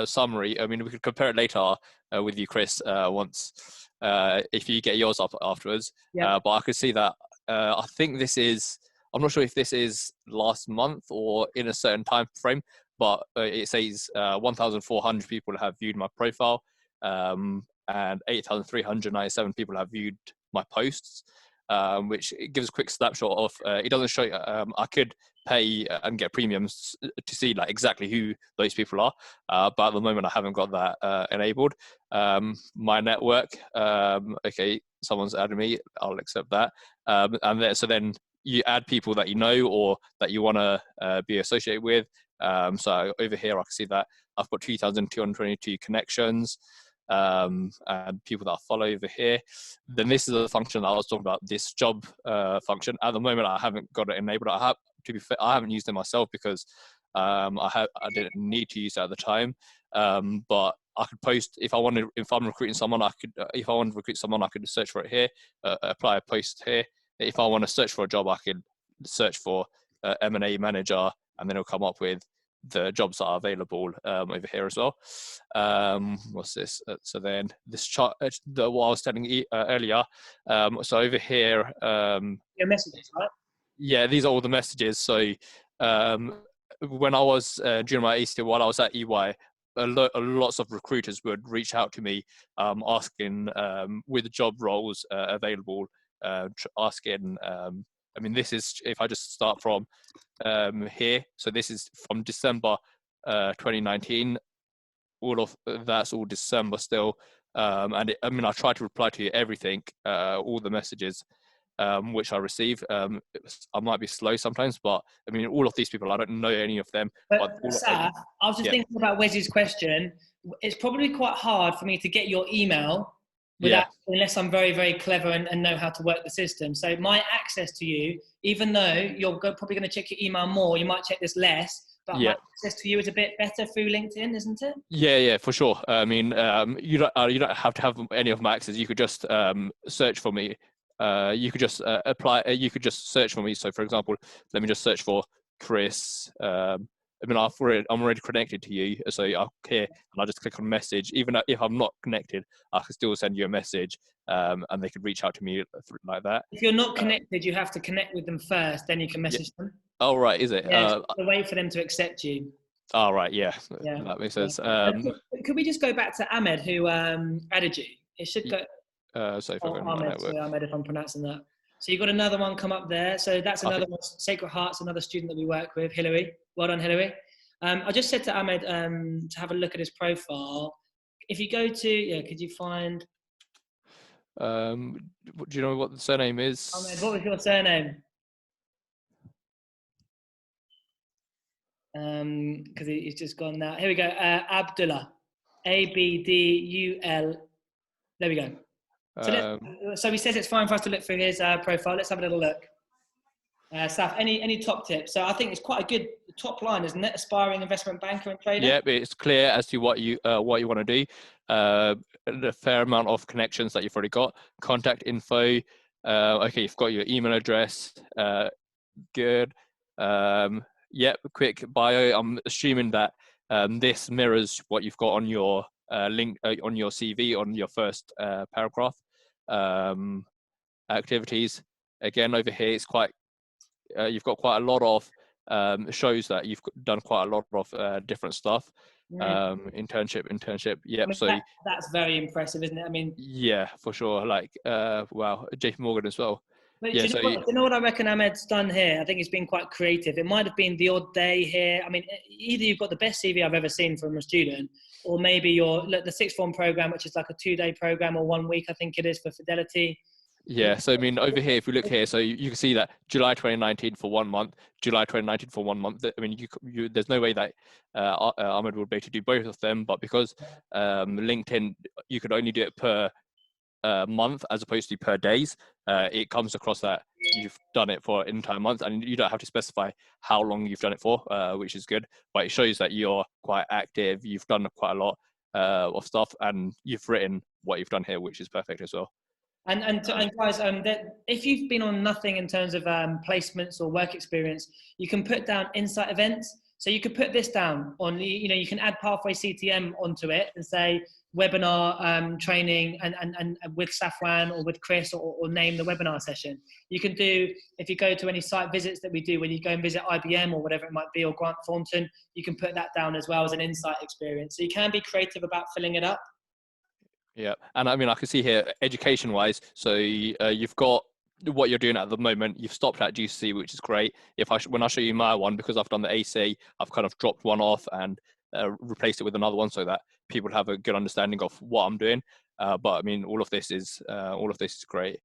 summary. I mean, we could compare it later with you, Chris, once if you get yours up afterwards. Yeah. But I could see that I think this is, I'm not sure if this is last month or in a certain time frame, but it says 1,400 people have viewed my profile and 8,397 people have viewed my posts. which it gives a quick snapshot of. It doesn't show. I could pay and get premiums to see like exactly who those people are, but at the moment I haven't got that enabled. My network. Okay, someone's added me. I'll accept that. And then you add people that you know or that you want to be associated with. So over here I can see that I've got 2,222 connections. And people that I follow over here. Then this is a function that I was talking about, this job function. At the moment, I haven't got it enabled. To be fair, I haven't used it myself because I didn't need to use it at the time. But I could post if I'm recruiting someone, if I want to recruit someone, I could search for it here, apply a post here. If I want to search for a job, I could search for M&A manager, and then it'll come up with the jobs that are available over here as well. What's this? So then this chart, what I was telling you earlier. So over here, Your messages, right? yeah, these are all the messages. So when I was during my ACT, while I was at EY, lots of recruiters would reach out to me asking with job roles available, asking. I mean, this is if I just start from here. So this is from December 2019. All of that's all December still. And I try to reply to everything, all the messages which I receive. I might be slow sometimes, but I mean, all of these people, I don't know any of them. But Saf, I was just thinking about Wes's question. It's probably quite hard for me to get your email unless I'm very, very clever and know how to work the system. So my access to you, even though you're probably going to check your email more, you might check this less, but my access to you is a bit better through LinkedIn, isn't it? Yeah, for sure. I mean, you don't have to have any of my access. You could just search for me. You could just apply. You could just search for me. So, for example, let me just search for Chris. I'm already connected to you, so I'll here and I'll just click on message. Even if I'm not connected, I can still send you a message, and they could reach out to me like that. If you're not connected, you have to connect with them first, then you can message them. Oh, right, is it? Yeah, wait for them to accept you. Oh, right, yeah. That makes sense. Could we just go back to Ahmed, who added you? It should go. Ahmed, if I'm pronouncing that. So you've got another one come up there. So that's another one, Sacred Hearts, another student that we work with, Hillary. Well done, Hillary. I just said to Ahmed to have a look at his profile. If you go to, could you find... do you know what the surname is? Ahmed, what was your surname? Because he's just gone now. Here we go. Abdullah. Abdul. There we go. So he says it's fine for us to look through his profile. Let's have a little look. Saf, any top tips? So I think it's quite a good top line, isn't it? Aspiring investment banker and trader. Yeah, it's clear as to what you want to do. The fair amount of connections that you've already got. Contact info. Okay, you've got your email address. Good. Quick bio. I'm assuming that this mirrors what you've got on your link on your CV on your first paragraph. Activities. Again, over here, it's quite. You've got quite a lot of shows that you've done quite a lot of different stuff. Internship. Yep. That's very impressive, isn't it? I mean. Yeah, for sure. Like, wow, JP Morgan as well. But do you know what I reckon Ahmed's done here? I think he's been quite creative. It might have been the odd day here. I mean, either you've got the best CV I've ever seen from a student, or maybe the sixth form program, which is like a 2-day program or 1 week, I think it is, for Fidelity. Yeah, so I mean, over here, if we look here, so you can see that July 2019 for 1 month, July 2019 for 1 month. I mean, there's no way that Ahmed would be able to do both of them, but because LinkedIn, you could only do it per month as opposed to per days, it comes across that you've done it for an entire month, and you don't have to specify how long you've done it for, which is good, but it shows that you're quite active, you've done quite a lot of stuff, and you've written what you've done here, which is perfect as well. And guys, if you've been on nothing in terms of placements or work experience, you can put down insight events. So you could put this down on, you can add Pathway CTM onto it and say webinar training and with Safwan or with Chris or name the webinar session. You can do, if you go to any site visits that we do, when you go and visit IBM or whatever it might be, or Grant Thornton, you can put that down as well as an insight experience. So you can be creative about filling it up. Yeah, and I mean, I can see here education-wise. So you've got what you're doing at the moment. You've stopped at GCSE, which is great. When I show you my one, because I've done the AC, I've kind of dropped one off and replaced it with another one so that people have a good understanding of what I'm doing. But I mean, all of this is great.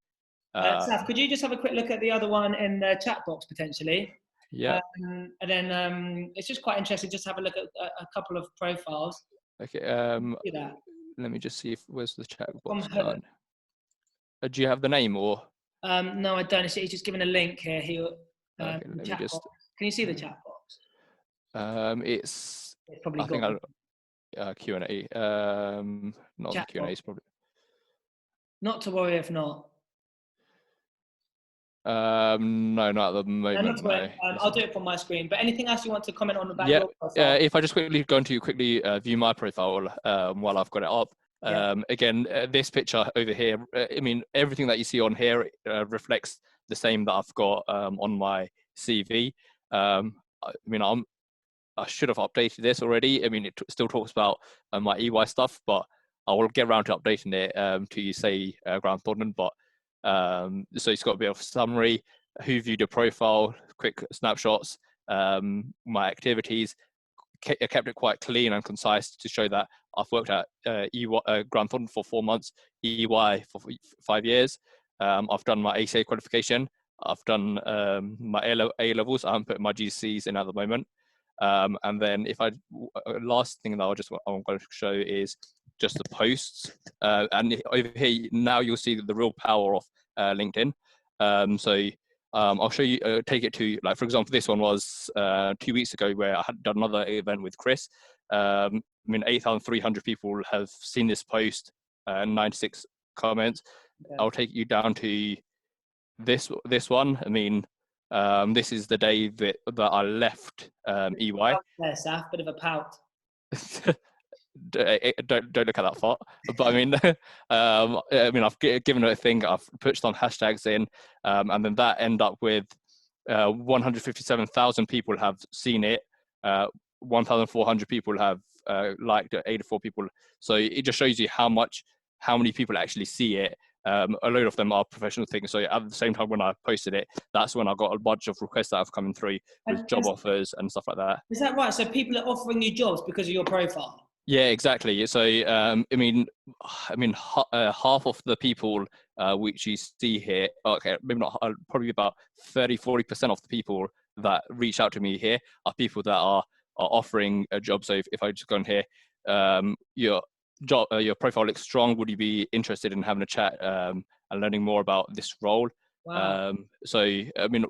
Saf, could you just have a quick look at the other one in the chat box potentially? Yeah. And then it's just quite interesting just to have a look at a couple of profiles. Okay. Do that. Let me just see where's the chat From box Helen. gone. Do you have the name or? No, I don't. He's just given a link here. Okay, let me just. Box. Can you see the chat box? It's probably I think Q&A. Not the Q&A. It's probably. Not to worry if not. No, not at the moment. No. I'll do it from my screen. But anything else you want to comment on about your profile? Yeah. If I just quickly view my profile while I've got it up. Again, this picture over here. I mean, everything that you see on here reflects the same that I've got on my CV. I mean, I should have updated this already. I mean, it still talks about my EY stuff, but I will get around to updating it to say Grant Thornton. But so it's got a bit of summary, who viewed your profile, quick snapshots, my activities. I kept it quite clean and concise to show that I've worked at Grant Thornton for 4 months, EY for 5 years. I've done my ACA qualification. I've done my A levels. I haven't put my GCSEs in at the moment. And then last thing that I'm going to show is just the posts. And over here, now you'll see the real power of LinkedIn. So I'll show you, take it to, like, for example, this one was 2 weeks ago where I had done another event with Chris. I mean, 8,300 people have seen this post, 96 comments. Okay. I'll take you down to this one. I mean, this is the day that I left EY. Yes, a bit of a pout. Don't look at that far. But I mean, I've given it a thing. I've put some hashtags in, and then that end up with 157,000 people have seen it. 1,400 people have liked it. 84 people. So it just shows you how many people actually see it. A load of them are professional things. So at the same time, when I posted it, that's when I got a bunch of requests that have come through with job offers and stuff like that. Is that right? So people are offering you jobs because of your profile? Yeah, exactly. So, I mean, half of the people which you see here, okay, maybe not, probably about 30-40% of the people that reach out to me here are people that are offering a job. So if I just go in here, your profile looks strong. Would you be interested in having a chat and learning more about this role? Wow. So, I mean,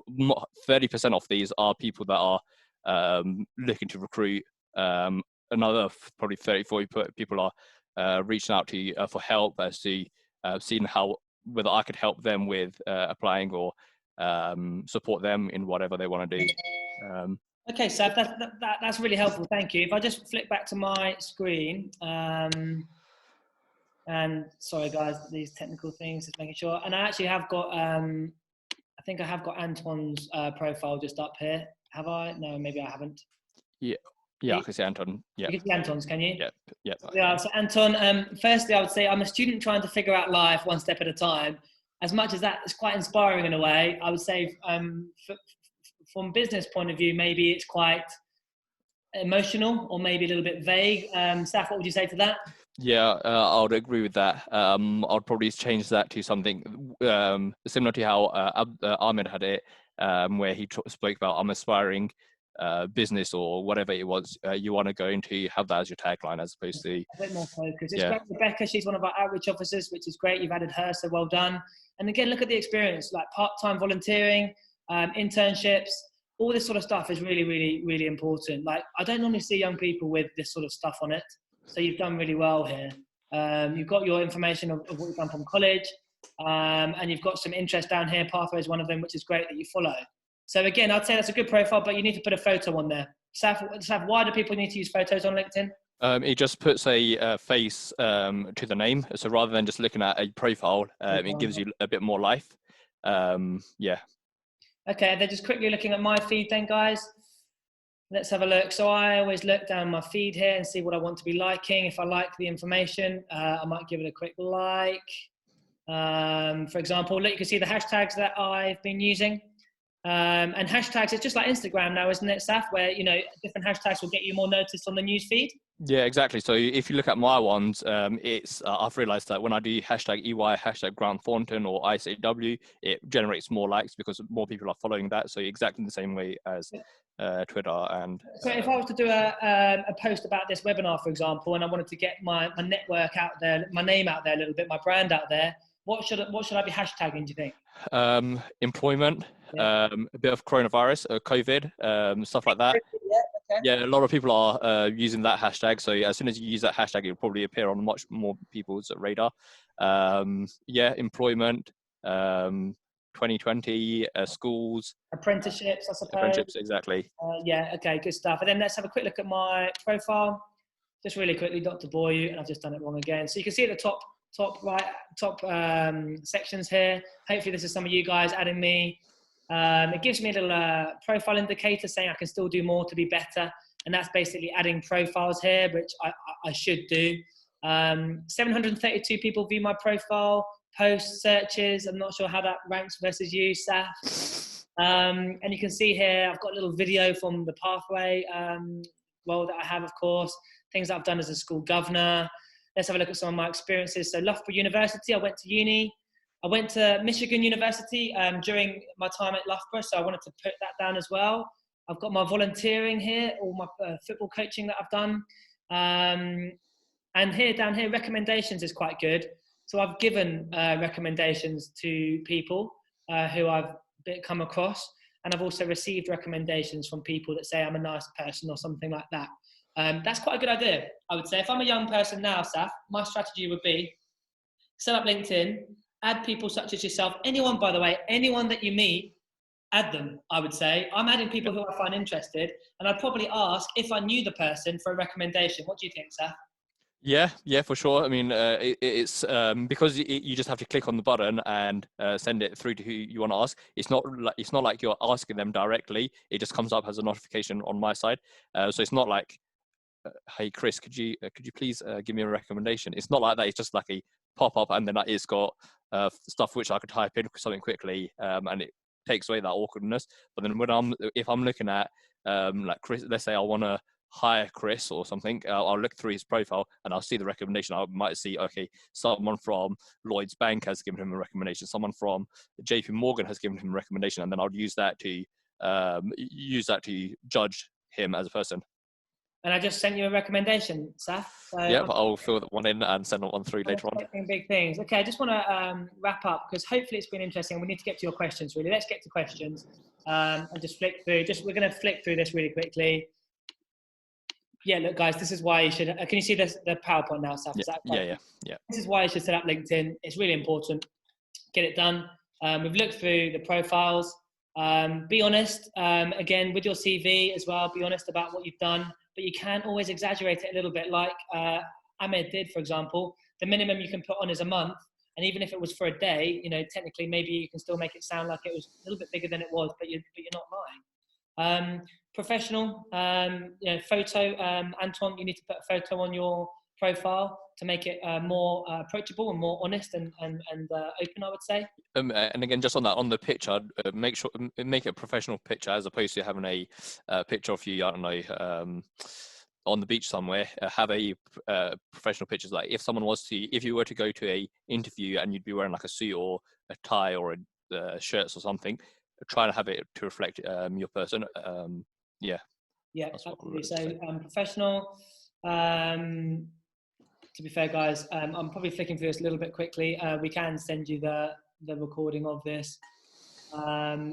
30% of these are people that are looking to recruit. Another probably 30-40 people are reaching out to you for help as to seeing whether I could help them with applying or support them in whatever they want to do. Okay, so that's really helpful. Thank you. If I just flip back to my screen, and sorry guys, these technical things, just making sure. And I actually have got, I think I have got Anton's profile just up here. Have I? No, maybe I haven't. Yeah, I can see Anton. Yeah. You can see Anton's, can you? Yeah. Yeah. So Anton, firstly, I would say I'm a student trying to figure out life one step at a time. As much as that is quite inspiring in a way, I would say from business point of view, maybe it's quite emotional or maybe a little bit vague. Saf, what would you say to that? Yeah, I would agree with that. I'd probably change that to something similar to how Ahmed had it, where he spoke about I'm aspiring business or whatever it was you want to go into, have that as your tagline as opposed to a bit more focus. It's great. Rebecca, she's one of our outreach officers, which is great. You've added her, so well done. And again, look at the experience, like part-time volunteering, internships, all this sort of stuff is really, really, really important. Like, I don't normally see young people with this sort of stuff on it. So you've done really well here. You've got your information of what you've done from college, and you've got some interest down here. Pathway is one of them, which is great that you follow. So again, I'd say that's a good profile, but you need to put a photo on there. Saf, why do people need to use photos on LinkedIn? It just puts a face to the name. So rather than just looking at a profile, it gives you a bit more life. Yeah. Okay, they're just quickly looking at my feed then, guys. Let's have a look. So I always look down my feed here and see what I want to be liking. If I like the information, I might give it a quick like. For example, look, you can see the hashtags that I've been using. And hashtags, it's just like Instagram now, isn't it, Saf? Where, you know, different hashtags will get you more noticed on the news feed. Yeah, exactly. So if you look at my ones, it's I've realized that when I do hashtag EY, hashtag Grant Thornton or ISAW, it generates more likes because more people are following that. So exactly the same way as Twitter. And so if I was to do a post about this webinar, for example, and I wanted to get my network out there, my name out there a little bit, my brand out there, what should I be hashtagging, do you think? Employment, Yeah. a bit of coronavirus, COVID, stuff like that. Yeah, okay. Yeah, a lot of people are using that hashtag. So as soon as you use that hashtag, it'll probably appear on much more people's radar. Yeah, employment, 2020, schools. Apprenticeships, I suppose. Apprenticeships, exactly. Yeah, okay, good stuff. And then let's have a quick look at my profile. Just really quickly, Dr. Boyu, and I've just done it wrong again. So you can see at the top sections here. Hopefully this is some of you guys adding me. It gives me a little profile indicator saying I can still do more to be better. And that's basically adding profiles here, which I should do. 732 people view my profile, posts, searches. I'm not sure how that ranks versus you, Saf. And you can see here, I've got a little video from the Pathway role that I have, of course, things that I've done as a school governor. Let's have a look at some of my experiences. So Loughborough University, I went to uni. I went to Michigan University during my time at Loughborough, so I wanted to put that down as well. I've got my volunteering here, all my football coaching that I've done. And here, down here, recommendations is quite good. So I've given recommendations to people who I've come across, and I've also received recommendations from people that say I'm a nice person or something like that. That's quite a good idea, I would say. If I'm a young person now, Saf, my strategy would be set up LinkedIn, add people such as yourself. Anyone, by the way, anyone that you meet, add them, I would say. I'm adding people who I find interested, and I'd probably ask if I knew the person for a recommendation. What do you think, Saf? Yeah, for sure. I mean, it's because you just have to click on the button and send it through to who you want to ask. It's not like you're asking them directly. It just comes up as a notification on my side. So it's not like, hey Chris, could you please give me a recommendation? It's not like that. It's just like a pop up, and then it's got stuff which I could type in something quickly, and it takes away that awkwardness. But then if I'm looking at like Chris, let's say I want to hire Chris or something, I'll look through his profile and I'll see the recommendation. I might see, okay, someone from Lloyd's Bank has given him a recommendation, someone from JP Morgan has given him a recommendation, and then I'll use that to judge him as a person. And I just sent you a recommendation, Saf. So yeah, but I'll fill that one in and send one through later on. Big things. Okay, I just want to wrap up because hopefully it's been interesting. We need to get to your questions, really. Let's get to questions and just flick through. We're going to flick through this really quickly. Yeah, look, guys, this is why you should. Can you see the PowerPoint now, Saf? Yeah. This is why you should set up LinkedIn. It's really important. Get it done. We've looked through the profiles. Be honest, again, with your CV as well. Be honest about what you've done. But you can always exaggerate it a little bit, like Ahmed did, for example. The minimum you can put on is a month, and even if it was for a day, you know, technically maybe you can still make it sound like it was a little bit bigger than it was, but you're not lying. Professional, you know, photo. Anton, you need to put a photo on your profile to make it more approachable and more honest and open, I would say. And again, just on that, on the picture, make it a professional picture as opposed to having a picture of you, I don't know, on the beach somewhere. Have a professional picture. Like if you were to go to a interview and you'd be wearing like a suit or a tie or a shirts or something, try to have it to reflect your person. Yeah, absolutely. So professional. To be fair, guys, I'm probably flicking through this a little bit quickly. We can send you the recording of this.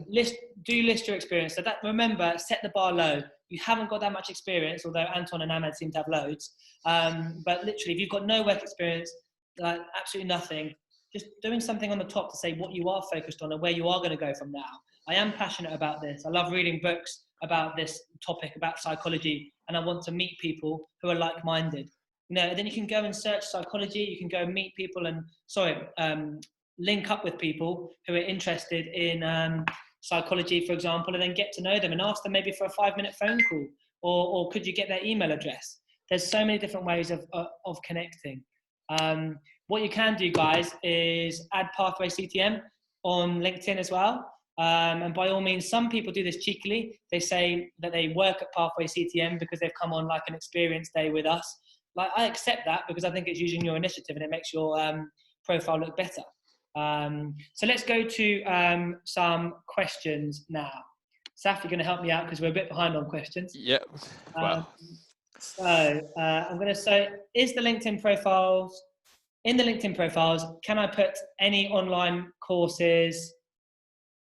List your experience. So remember, set the bar low. You haven't got that much experience, although Anton and Ahmed seem to have loads. But literally, if you've got no work experience, absolutely nothing, just doing something on the top to say what you are focused on and where you are going to go from now. I am passionate about this. I love reading books about this topic, about psychology, and I want to meet people who are like-minded. You know, then you can go and search psychology. You can go and meet people and link up with people who are interested in psychology, for example, and then get to know them and ask them maybe for a 5-minute phone call, or could you get their email address? There's so many different ways of connecting. What you can do, guys, is add Pathway CTM on LinkedIn as well. And by all means, some people do this cheekily. They say that they work at Pathway CTM because they've come on like an experience day with us. Like, I accept that because I think it's using your initiative and it makes your profile look better. So let's go to some questions now. Saf, you're going to help me out because we're a bit behind on questions. Yep. Wow. So I'm going to say, is the LinkedIn profiles, in the LinkedIn profiles, can I put any online courses?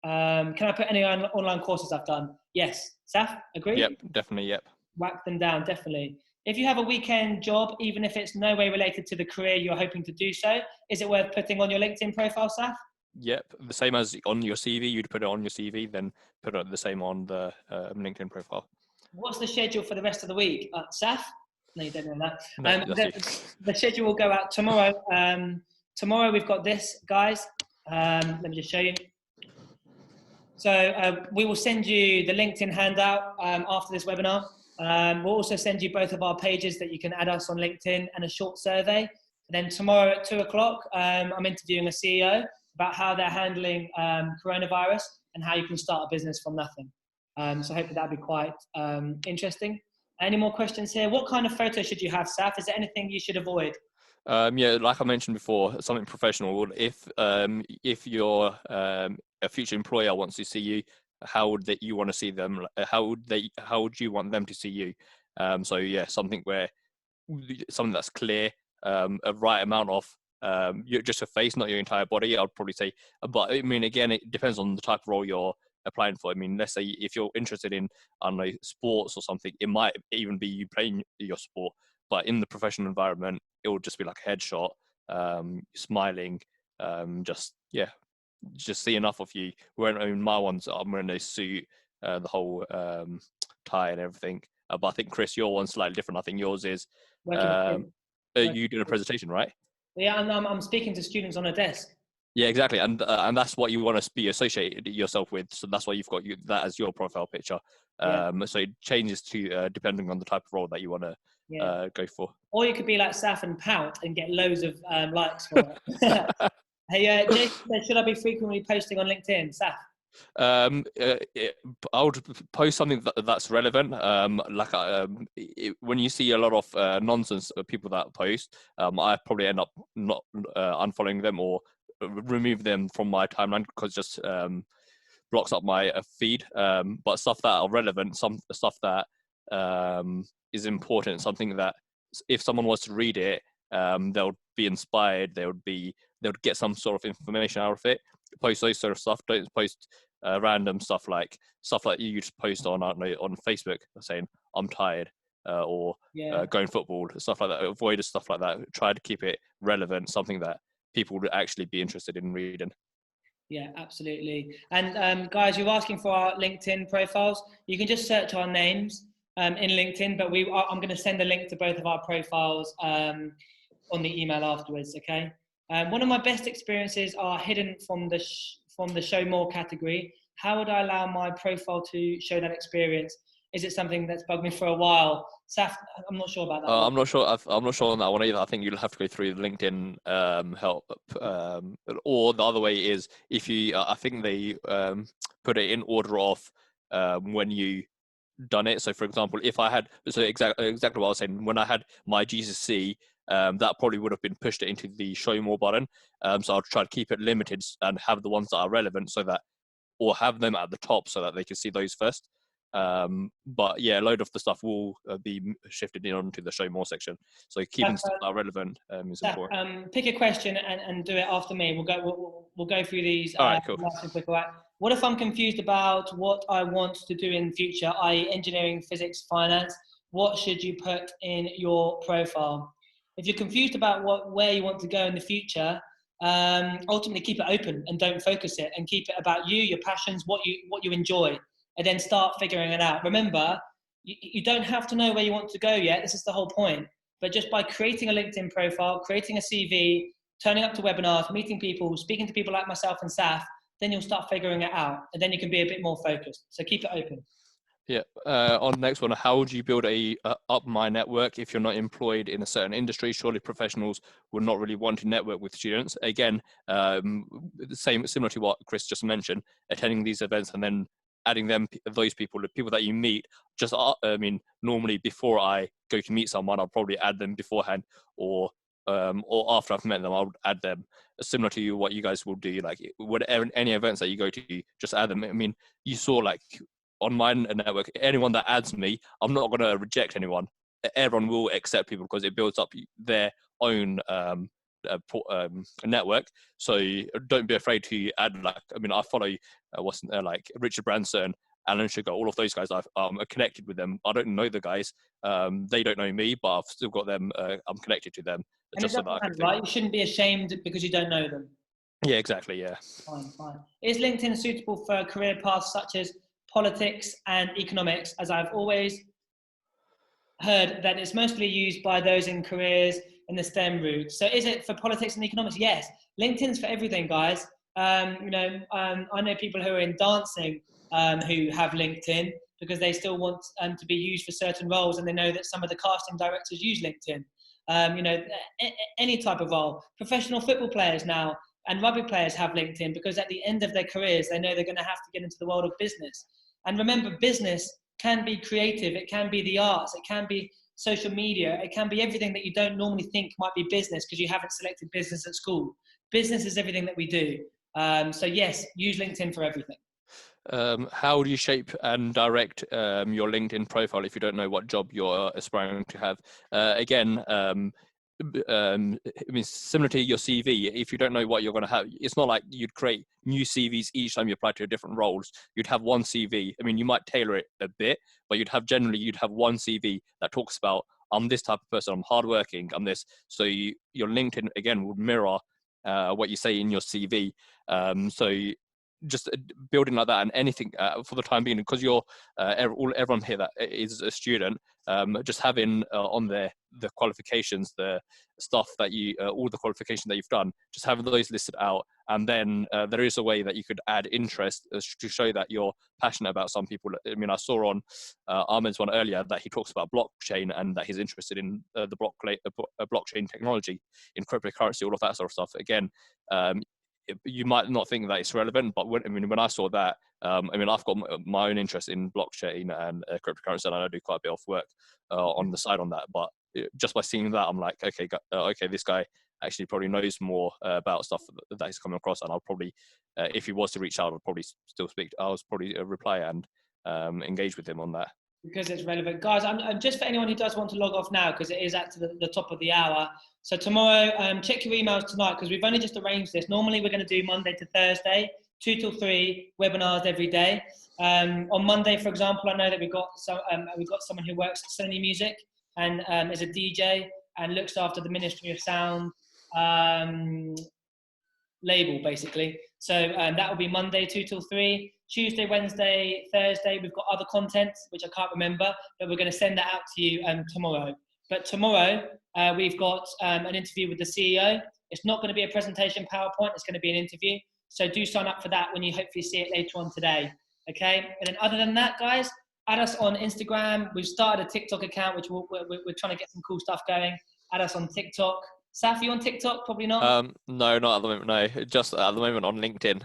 Can I put any online courses I've done? Yes. Saf, agree? Yep, definitely, yep. Whack them down, definitely. If you have a weekend job, even if it's no way related to the career you're hoping to do so, is it worth putting on your LinkedIn profile, Saf? Yep, the same as on your CV, you'd put it on your CV, then put it the same on the LinkedIn profile. What's the schedule for the rest of the week? Saf? No, you don't know that. No, the schedule will go out tomorrow. Tomorrow we've got this, guys. Let me just show you. So we will send you the LinkedIn handout after this webinar. We'll also send you both of our pages that you can add us on LinkedIn and a short survey. And then tomorrow at 2 o'clock, I'm interviewing a CEO about how they're handling coronavirus and how you can start a business from nothing. So hopefully that'll be quite interesting. Any more questions here? What kind of photo should you have, Saf? Is there anything you should avoid? Yeah, like I mentioned before, something professional. If your a future employer wants to see you, how would you want to see them? How would you want them to see you? So yeah, something that's clear, a right amount of just a face, not your entire body. I'd probably say, but I mean, again, it depends on the type of role you're applying for. I mean, let's say if you're interested in, I don't know, sports or something, it might even be you playing your sport. But in the professional environment, it will just be like a headshot, smiling, just see enough of you. Wearing my ones, I'm wearing a suit, the whole tie and everything. But I think Chris, your one's slightly different. I think yours is you doing a presentation, right? Yeah, I'm speaking to students on a desk. Yeah, exactly, and that's what you want to be associated yourself with. So that's why you've got that as your profile picture. So it changes to depending on the type of role that you want to go for. Or you could be like Saf and pout and get loads of likes for it. Hey, Jason said, should I be frequently posting on LinkedIn, Saf? I would post something that's relevant. When you see a lot of nonsense people that post, I probably end up not unfollowing them or remove them from my timeline because just blocks up my feed. But stuff that are relevant, some stuff that is important, something that if someone was to read it, they'll be inspired. They would get some sort of information out of it. Post those sort of stuff. Don't post random stuff like you just post on, I don't know, on Facebook saying I'm tired or going football, stuff like that. Avoid stuff like that. Try to keep it relevant, something that people would actually be interested in reading. Yeah, absolutely. And guys, you're asking for our LinkedIn profiles. You can just search our names in LinkedIn, but I'm going to send a link to both of our profiles on the email afterwards. Okay. One of my best experiences are hidden from the show more category. How would I allow my profile to show that experience? Is it something that's bugged me for a while? Saf, I'm not sure about that. I'm not sure. I'm not sure on that one either. I think you'll have to go through the LinkedIn help. Or the other way is if you. I think they put it in order of when you done it. So, for example, if I had exactly what I was saying, when I had my GCSE, that probably would have been pushed into the show more button. So I'll try to keep it limited and have the ones that are relevant or have them at the top so that they can see those first. But yeah, a load of the stuff will be shifted in onto the show more section. So keeping stuff that are relevant is important. Pick a question and do it after me. We'll go through these. All right, cool. What if I'm confused about what I want to do in the future, i.e. engineering, physics, finance? What should you put in your profile? If you're confused about where you want to go in the future, ultimately keep it open and don't focus it, and keep it about you, your passions, what you enjoy, and then start figuring it out. Remember, you don't have to know where you want to go yet. This is the whole point. But just by creating a LinkedIn profile, creating a CV, turning up to webinars, meeting people, speaking to people like myself and Saf, then you'll start figuring it out, and then you can be a bit more focused. So keep it open. Yeah. On the next one, how would you build up my network if you're not employed in a certain industry? Surely professionals would not really want to network with students. Again, similar to what Chris just mentioned, attending these events and then adding those people, the people that you meet. Just, normally before I go to meet someone, I'll probably add them beforehand, or after I've met them, I'll add them. Similar to what you guys will do, like whatever any events that you go to, just add them. I mean, you saw like on my network, anyone that adds me, I'm not going to reject anyone. Everyone will accept people because it builds up their own network. So don't be afraid to add. Like, I mean, I follow like Richard Branson, Alan Sugar, all of those guys. I'm connected with them. I don't know the guys. They don't know me, but I've still got them. I'm connected to them. And it Just so doesn't that I matter, can right? You shouldn't be ashamed because you don't know them. Yeah, exactly. Yeah. Fine, fine. Is LinkedIn suitable for career paths such as politics and economics? As I've always heard that it's mostly used by those in careers in the STEM route. So is it for politics and economics? Yes. LinkedIn's for everything, guys. I know people who are in dancing who have LinkedIn because they still want to be used for certain roles, and they know that some of the casting directors use LinkedIn. Any type of role. Professional football players now and rugby players have LinkedIn because at the end of their careers, they know they're going to have to get into the world of business. And remember, business can be creative, it can be the arts, it can be social media, it can be everything that you don't normally think might be business because you haven't selected business at school. Business is everything that we do. So yes, use LinkedIn for everything. How do you shape and direct your LinkedIn profile if you don't know what job you're aspiring to have? Again, I mean, similar to your CV, if you don't know what you're going to have, it's not like you'd create new CVs each time you apply to different roles. You'd have one CV. I mean, you might tailor it a bit, but you'd have one CV that talks about, I'm this type of person, I'm hardworking, I'm this. So your LinkedIn, again, would mirror what you say in your CV. Just building like that, and anything for the time being, because you're everyone here that is a student, just having on there the qualifications, the stuff that you all the qualifications that you've done, just having those listed out. And then there is a way that you could add interest to show that you're passionate about some people. I mean, I saw on Ahmed's one earlier that he talks about blockchain and that he's interested in the blockchain technology, in cryptocurrency, all of that sort of stuff. Again, you might not think that it's relevant, but when I saw that, I've got my own interest in blockchain and cryptocurrency, and I do quite a bit of work on the side on that. But just by seeing that, I'm like, okay, this guy actually probably knows more about stuff that he's coming across, and I'll probably, if he was to reach out, I'll probably still speak. I'll probably reply and engage with him on that. Because it's relevant. Guys, I'm just for anyone who does want to log off now, because it is at the top of the hour. So tomorrow, check your emails tonight, because we've only just arranged this. Normally, we're going to do Monday to Thursday, 2 till 3 webinars every day. On Monday, for example, I know that we've got someone who works at Sony Music and is a DJ and looks after the Ministry of Sound label, basically. So that will be Monday 2 till 3. Tuesday, Wednesday, Thursday, we've got other content which I can't remember, but we're going to send that out to you tomorrow. But tomorrow we've got an interview with the CEO. It's not going to be a presentation PowerPoint, it's going to be an interview. So do sign up for that when you hopefully see it later on today. Okay, and then other than that, guys, add us on Instagram. We've started a TikTok account, which we're trying to get some cool stuff going. Add us on TikTok. Saf, you on TikTok? Probably not. No, not at the moment. No, just at the moment on LinkedIn.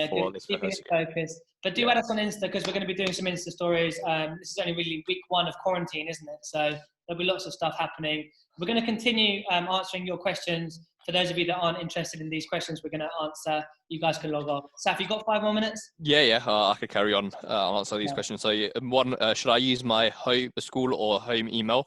For this keeping it focused. But do add us on Insta, because we're going to be doing some Insta stories. This is only really week 1 of quarantine, isn't it? So there'll be lots of stuff happening. We're going to continue answering your questions. For those of you that aren't interested in these questions, we're going to answer. You guys can log off. Saf, you got 5 more minutes? Yeah. I could carry on answer these questions. So one, should I use my school or home email?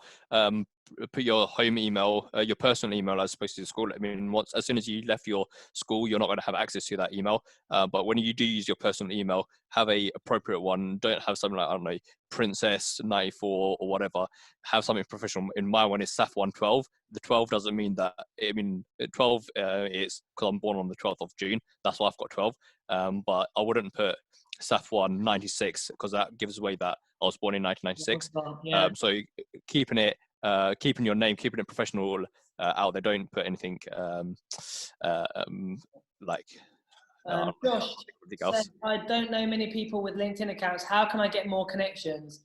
Put your home email, your personal email, as opposed to the school. I mean, as soon as you left your school, you're not going to have access to that email. But when you do use your personal email, have a appropriate one. Don't have something like, I don't know, Princess94 or whatever. Have something professional. In my one is Saf112. The 12 doesn't mean that. 12 is because I'm born on the 12th of June. That's why I've got 12. But I wouldn't put Saf196 because that gives away that I was born in 1996. So keeping your name, keeping it professional out there. Don't put anything like I Josh can't think of anything said, else. I don't know many people with LinkedIn accounts. How can I get more connections?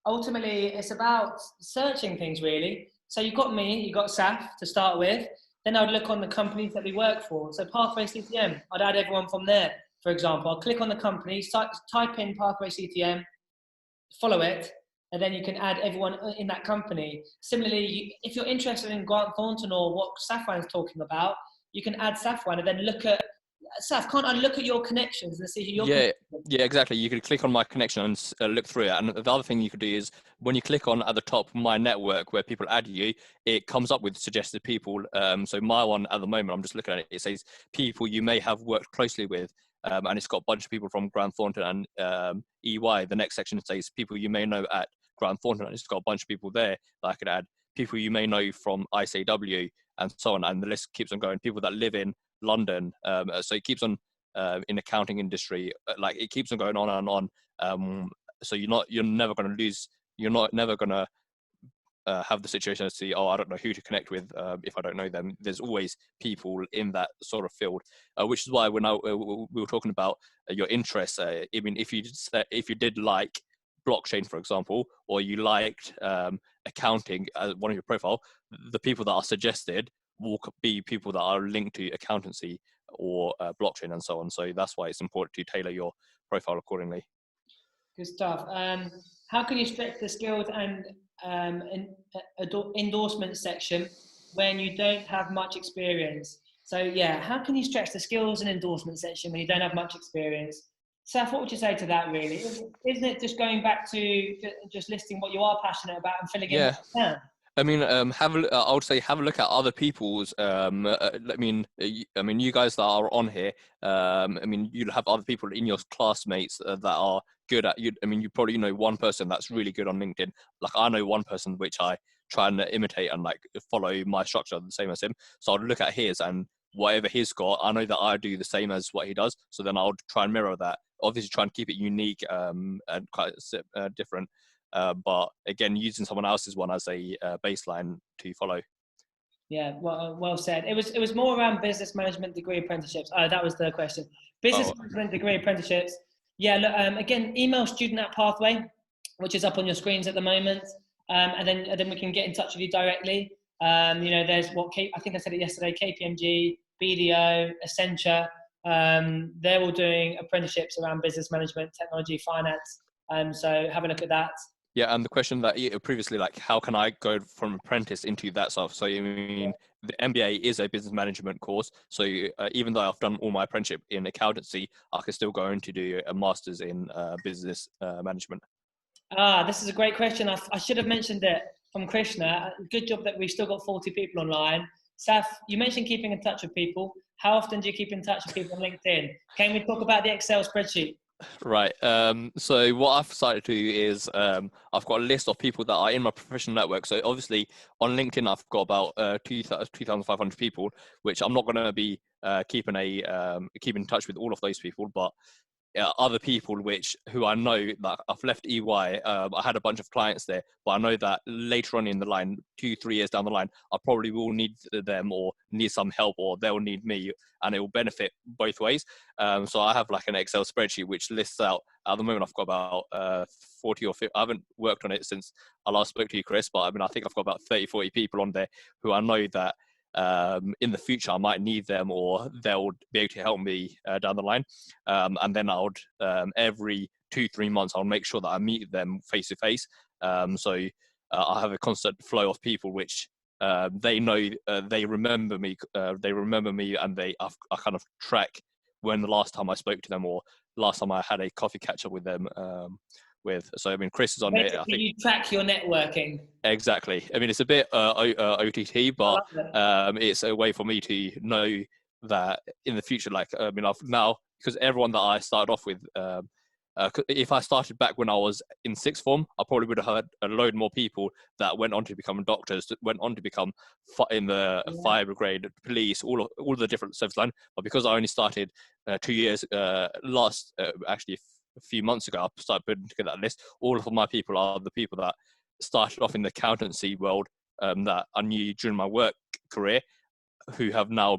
Ultimately, it's about searching things really. So you've got me, you've got Saf to start with. Then I would look on the companies that we work for. So Pathway CTM, I'd add everyone from there. For example, I'll click on the company, type in Pathway CTM, follow it, and then you can add everyone in that company. Similarly, if you're interested in Grant Thornton or what Safwan's talking about, you can add Safwan and then look at Saf. Can't I look at your connections and see who you're Yeah, connected with? yeah, exactly. You could click on my connection and look through it. And the other thing you could do is when you click on at the top my network where people add you, it comes up with suggested people. So my one at the moment, I'm just looking at it. It says people you may have worked closely with, and it's got a bunch of people from Grant Thornton and EY. The next section says people you may know at Grant Thornton, and it's got a bunch of people there that I could add. People you may know from ICAW and so on, and the list keeps on going. People that live in London, so it keeps on in accounting industry, like it keeps on going on and on. So you're never going to lose. You're not never going to have the situation to see, oh, I don't know who to connect with if I don't know them. There's always people in that sort of field, which is why when we were talking about your interests, I mean, if you did like blockchain, for example, or you liked accounting as one of your profile, the people that are suggested will be people that are linked to accountancy or blockchain and so on. So that's why it's important to tailor your profile accordingly. Good stuff. How can you stretch the skills and endorsement section when you don't have much experience? So yeah, how can you stretch the skills and endorsement section when you don't have much experience? Seth, what would you say to that really? Isn't it just going back to just listing what you are passionate about and filling in what Yeah. you can? I mean, I would say have a look at other people's. I mean, you guys that are on here. I mean, you'll have other people in your classmates that are good at you. I mean, you probably know one person that's really good on LinkedIn. Like I know one person which I try and imitate and like follow my structure the same as him. So I'd look at his and whatever he's got, I know that I do the same as what he does. So then I'll try and mirror that. Obviously, try and keep it unique and quite different. But again, using someone else's one as a baseline to follow. Yeah, well said. It was more around business management degree apprenticeships. Oh, that was the question. Business Oh, management degree apprenticeships. Yeah, look, again, email student at Pathway, which is up on your screens at the moment, and then we can get in touch with you directly. There's I think I said it yesterday. KPMG, BDO, Accenture. They're all doing apprenticeships around business management, technology, finance. So have a look at that. yeah, and the question that you previously, like, how can I go from apprentice into that stuff? So, I mean, the MBA is a business management course. So, even though I've done all my apprenticeship in accountancy, I can still go in to do a master's in business management. This is a great question. I should have mentioned it from Krishna. Good job that we've still got 40 people online. Saf, you mentioned keeping in touch with people. How often do you keep in touch with people on LinkedIn? Can we talk about the Excel spreadsheet? Right. So what I've decided to do is I've got a list of people that are in my professional network. So obviously on LinkedIn, I've got about 2,500 people, which I'm not going to be keeping in touch with all of those people, but other people who I know that I've left EY. I had a bunch of clients there, but I know that later on in the line, 2-3 years down the line, I probably will need them or need some help, or they'll need me, and it will benefit both ways. So I have like an Excel spreadsheet which lists out. At the moment, I've got about 40 or 50. I haven't worked on it since I last spoke to you, Chris, but I mean, I think I've got about 30-40 people on there who I know that in the future I might need them or they'll be able to help me down the line, and then I would every 2-3 months I'll make sure that I meet them face to face, so I have a constant flow of people which they know, they remember me, and I kind of track when the last time I spoke to them or last time I had a coffee catch up with them, so I mean, Chris is on there, I Basically, think. you track your networking. Exactly. I mean, it's a bit OTT, I but love that. it's a way for me to know that in the future, like, I mean, I've now, because everyone that I started off with, if I started back when I was in sixth form, I probably would have had a load more people that went on to become doctors, that went on to become in the Yeah. fire brigade, police, all the different service line. But because I only started 2 years, actually a few months ago, I started putting together that list. All of my people are the people that started off in the accountancy world, that I knew during my work career, who have now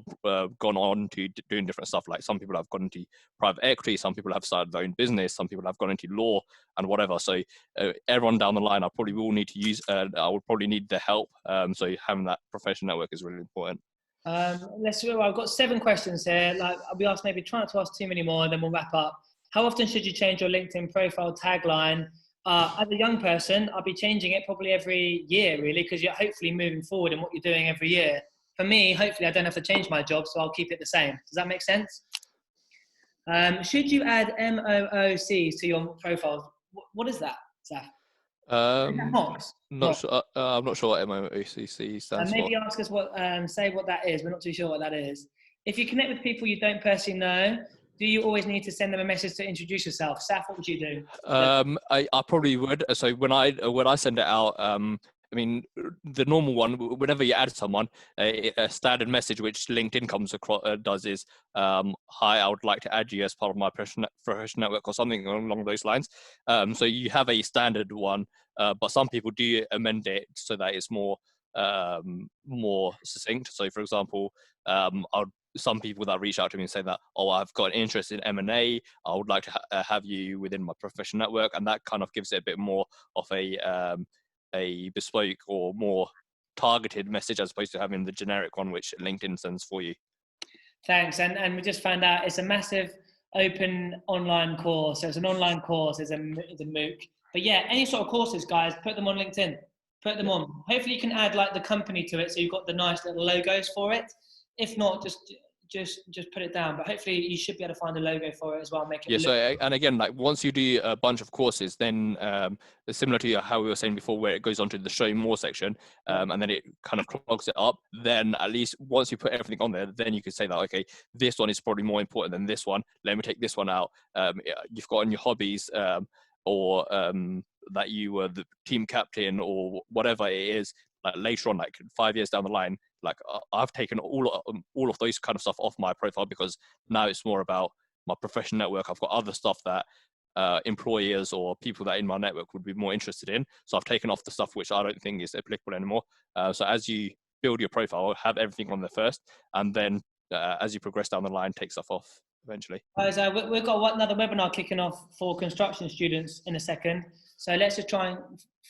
gone on to doing different stuff. Like some people have gone into private equity, some people have started their own business, some people have gone into law and whatever. So everyone down the line, I probably will need to use. I would probably need the help. So having that professional network is really important. Let's see. I've got 7 questions here. Like I'll be asked, maybe try not to ask too many more, and then we'll wrap up. How often should you change your LinkedIn profile tagline? As a young person, I'll be changing it probably every year, really, because you're hopefully moving forward in what you're doing every year. For me, hopefully, I don't have to change my job, so I'll keep it the same. Does that make sense? Should you add MOOCs to your profiles? What is that, Saf? Mocks? Not sure. I'm not sure what MOOCC stands for. Maybe ask us say what that is. We're not too sure what that is. If you connect with people you don't personally know, do you always need to send them a message to introduce yourself? Saf, what would you do? I probably would. So when I send it out, I mean, the normal one, whenever you add someone, a standard message which LinkedIn comes across does is, "Hi, I would like to add you as part of my professional network," or something along those lines. So you have a standard one, but some people do amend it so that it's more succinct. So, for example, some people that reach out to me and say that, "Oh, I've got an interest in M&A. I would like to have you within my professional network," and that kind of gives it a bit more of a bespoke or more targeted message as opposed to having the generic one which LinkedIn sends for you. Thanks. And we just found out it's a massive open online course. So it's an online course, it's a MOOC. But yeah, any sort of courses, guys, put them on LinkedIn. Put them on. Hopefully you can add like the company to it so you've got the nice little logos for it. If not, just put it down. But hopefully you should be able to find a logo for it as well. Make it So and again, like once you do a bunch of courses, then similar to how we were saying before, where it goes onto the show more section, and then it kind of clogs it up. Then at least once you put everything on there, then you could say that, okay, this one is probably more important than this one. Let me take this one out. You've got on your hobbies, or that you were the team captain or whatever it is. Like later on, like 5 years down the line, like I've taken all of those kind of stuff off my profile because now it's more about my professional network. I've got other stuff that employers or people that in my network would be more interested in. So I've taken off the stuff which I don't think is applicable anymore. So as you build your profile, have everything on there first, and then as you progress down the line, take stuff off eventually. Guys, we've got another webinar kicking off for construction students in a second. So let's just try and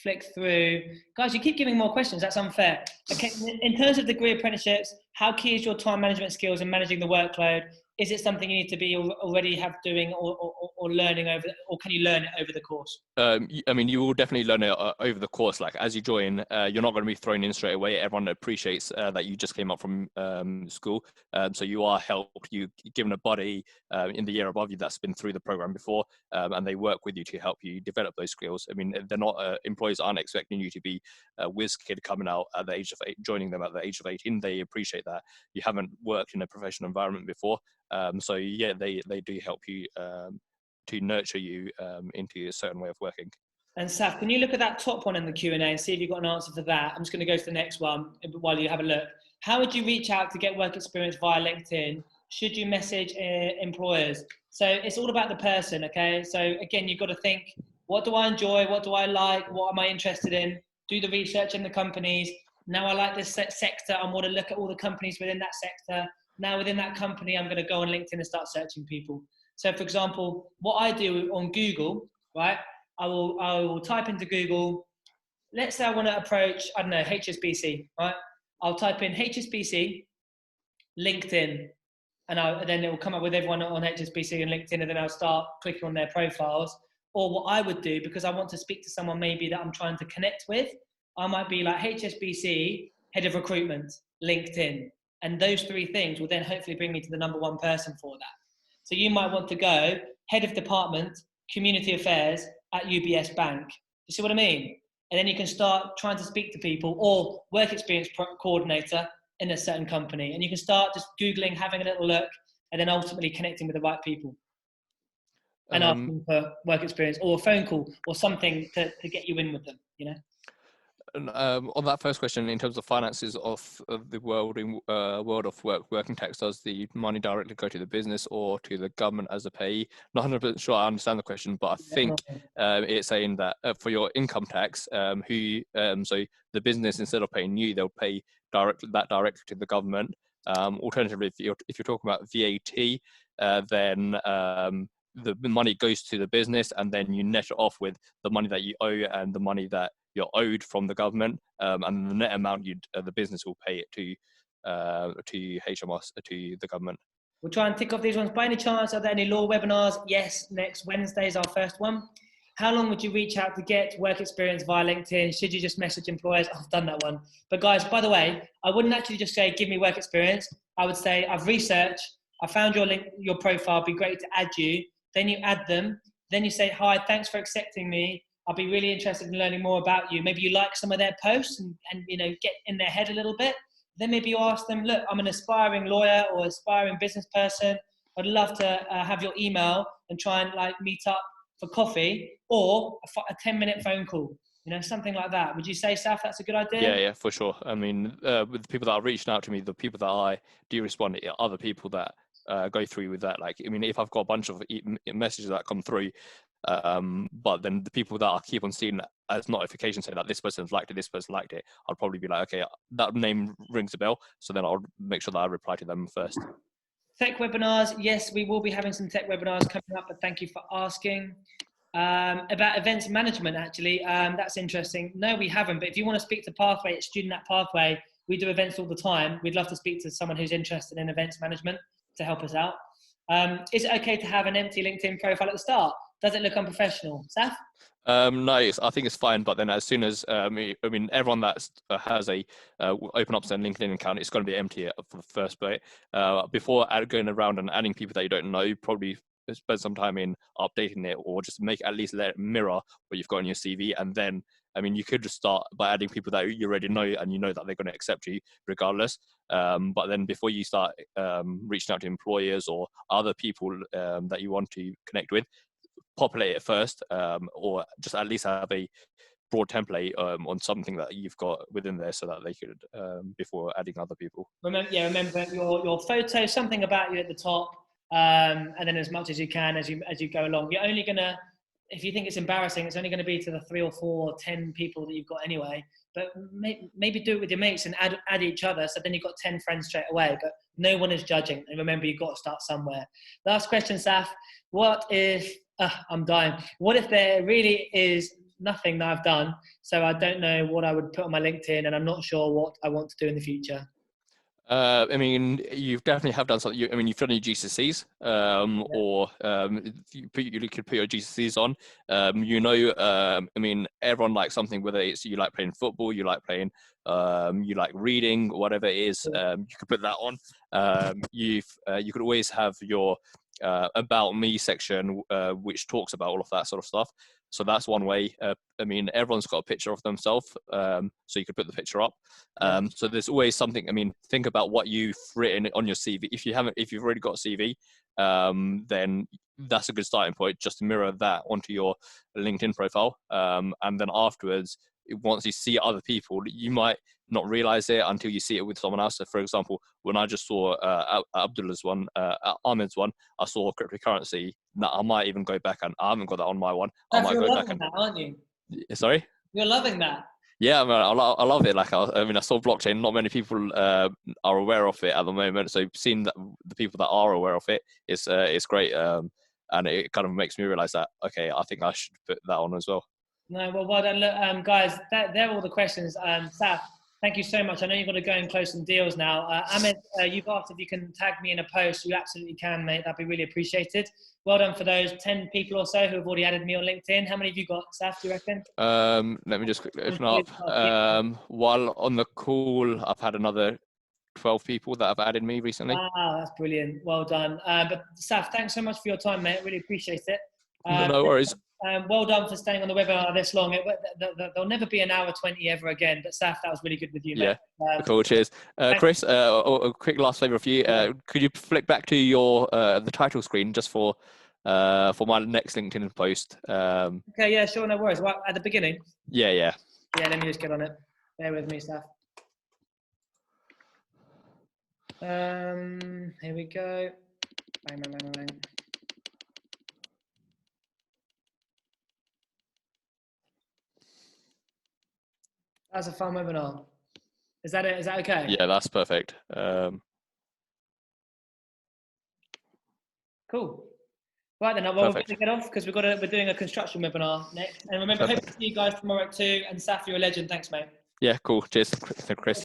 flick through. Guys, you keep giving more questions. That's unfair. Okay, in terms of degree apprenticeships, how key is your time management skills and managing the workload? Is it something you need to be already have doing or learning over, or can you learn it over the course? I mean, you will definitely learn it over the course. Like as you join, you're not going to be thrown in straight away. Everyone appreciates that you just came up from school, so you are helped. You're given a buddy in the year above you that's been through the program before, and they work with you to help you develop those skills. I mean, they're not employers aren't expecting you to be a whiz kid coming out at the age of joining them at the age of 18. They appreciate that you haven't worked in a professional environment before. So yeah, they do help you to nurture you into a certain way of working. And Saf, can you look at that top one in the Q&A and see if you've got an answer for that? I'm just going to go to the next one while you have a look. How would you reach out to get work experience via LinkedIn? Should you message employers? So it's all about the person, okay? So again, you've got to think, what do I enjoy? What do I like? What am I interested in? Do the research in the companies. Now I like this sector. I want to look at all the companies within that sector. Now within that company, I'm going to go on LinkedIn and start searching people. So for example, what I do on Google, right? I will type into Google, let's say I want to approach, I don't know, HSBC, right? I'll type in HSBC, LinkedIn, and then it will come up with everyone on HSBC and LinkedIn, and then I'll start clicking on their profiles. Or what I would do, because I want to speak to someone maybe that I'm trying to connect with, I might be like HSBC, head of recruitment, LinkedIn. And those 3 things will then hopefully bring me to the number 1 person for that. So you might want to go head of department, community affairs at UBS Bank. You see what I mean? And then you can start trying to speak to people, or work experience coordinator in a certain company. And you can start just Googling, having a little look, and then ultimately connecting with the right people. And asking for work experience or a phone call or something to get you in with them, you know? And, on that first question, in terms of finances of the world of working tax, does the money directly go to the business or to the government as a payee? Not 100% sure I understand the question, but I think it's saying that for your income tax, so the business, instead of paying you, they'll pay directly to the government. Alternatively, if you're talking about VAT, then the money goes to the business, and then you net it off with the money that you owe and the money that you're owed from the government, and the net amount the business will pay it to HMRC, to the government. We'll try and tick off these ones. By any chance, are there any law webinars? Yes, next Wednesday is our first one. How long would you reach out to get work experience via LinkedIn? Should you just message employers? I've done that one. But guys, by the way, I wouldn't actually just say, give me work experience. I would say, I've researched, I found your profile, it'd be great to add you. Then you add them. Then you say, hi, thanks for accepting me. I'll be really interested in learning more about you. Maybe you like some of their posts and get in their head a little bit. Then maybe you ask them, look, I'm an aspiring lawyer or aspiring business person. I'd love to have your email and try and meet up for coffee or a 10-minute phone call, something like that. Would you say, Saf, that's a good idea? Yeah, for sure. I mean, with the people that are reaching out to me, the people that I do respond to, other people that go through with that. Like, I mean, if I've got a bunch of messages that come through, but then the people that I keep on seeing as notifications saying that this person's liked it, this person liked it, I'll probably be like, okay, that name rings a bell. So then I'll make sure that I reply to them first. Tech webinars. Yes, we will be having some tech webinars coming up, but thank you for asking. About events management, actually, that's interesting. No, we haven't, but if you want to speak to Pathway, Student at Pathway, we do events all the time. We'd love to speak to someone who's interested in events management to help us out. Is it okay to have an empty LinkedIn profile at the start? Does it look unprofessional? Saf? No, I think it's fine. But then as soon as, I mean, everyone that has a open up their LinkedIn account, it's going to be empty for the first bit. Before going around and adding people that you don't know, probably spend some time in updating it, or just at least let it mirror what you've got on your CV. And then, I mean, you could just start by adding people that you already know and you know that they're going to accept you regardless. But then before you start reaching out to employers or other people that you want to connect with, populate it first, or just at least have a broad template on something that you've got within there, so that they could before adding other people. Remember your photo, something about you at the top, and then as much as you can as you go along. You're only gonna, if you think it's embarrassing, it's only going to be to the 3 or 4 or 10 people that you've got anyway. But maybe do it with your mates and add each other. So then you've got 10 friends straight away. But no one is judging. And remember, you've got to start somewhere. Last question, Saf. What if I'm dying? What if there really is nothing that I've done? So I don't know what I would put on my LinkedIn, and I'm not sure what I want to do in the future. I mean, you definitely have done something. I mean, you've done your GCSEs, or you could put your GCSEs on. I mean, everyone likes something, whether it's you like playing football, you like playing, you like reading, whatever it is, you could put that on. You could always have your about me section, which talks about all of that sort of stuff. So that's one way. I mean, everyone's got a picture of themselves, so you could put the picture up. So there's always something. I mean, think about what you've written on your CV. If you've already got a CV, then that's a good starting point. Just to mirror that onto your LinkedIn profile, and then afterwards, once you see other people, you might not realize it until you see it with someone else. So, for example, when I just saw Abdullah's one, Ahmed's one, I saw cryptocurrency. Now I might even go back, and I haven't got that on my one. I might go back and that, aren't you? Sorry. You're loving that. Yeah, I mean, I love it. Like, I mean, I saw blockchain. Not many people are aware of it at the moment. So seeing that the people that are aware of it is great. And it kind of makes me realize that, okay, I think I should put that on as well. No, well done. Look, guys, they're all the questions. Saf, thank you so much. I know you've got to go and close some deals now. Ahmed, you've asked if you can tag me in a post. You absolutely can, mate. That'd be really appreciated. Well done for those 10 people or so who have already added me on LinkedIn. How many have you got, Saf, do you reckon? Let me just quickly open up. While on the call, I've had another 12 people that have added me recently. Wow, that's brilliant. Well done. But Saf, thanks so much for your time, mate. Really appreciate it. No worries. Well done for staying on the webinar this long. There'll never be an hour 20 ever again. But Saf, that was really good with you, mate. Yeah, cool. Cheers. Chris, a quick last favour for you. Could you flick back to your the title screen just for my next LinkedIn post? Okay, yeah, sure, no worries. Well, at the beginning? Yeah. Yeah, let me just get on it. Bear with me, Saf. Here we go. Bang. That's a fun webinar. Is that it? Is that okay? Yeah, that's perfect. Cool. Right then, well, we're going to get off because we're doing a construction webinar next. And remember, hope to see you guys tomorrow too. And Saf, you're a legend. Thanks, mate. Yeah, cool. Cheers, Chris.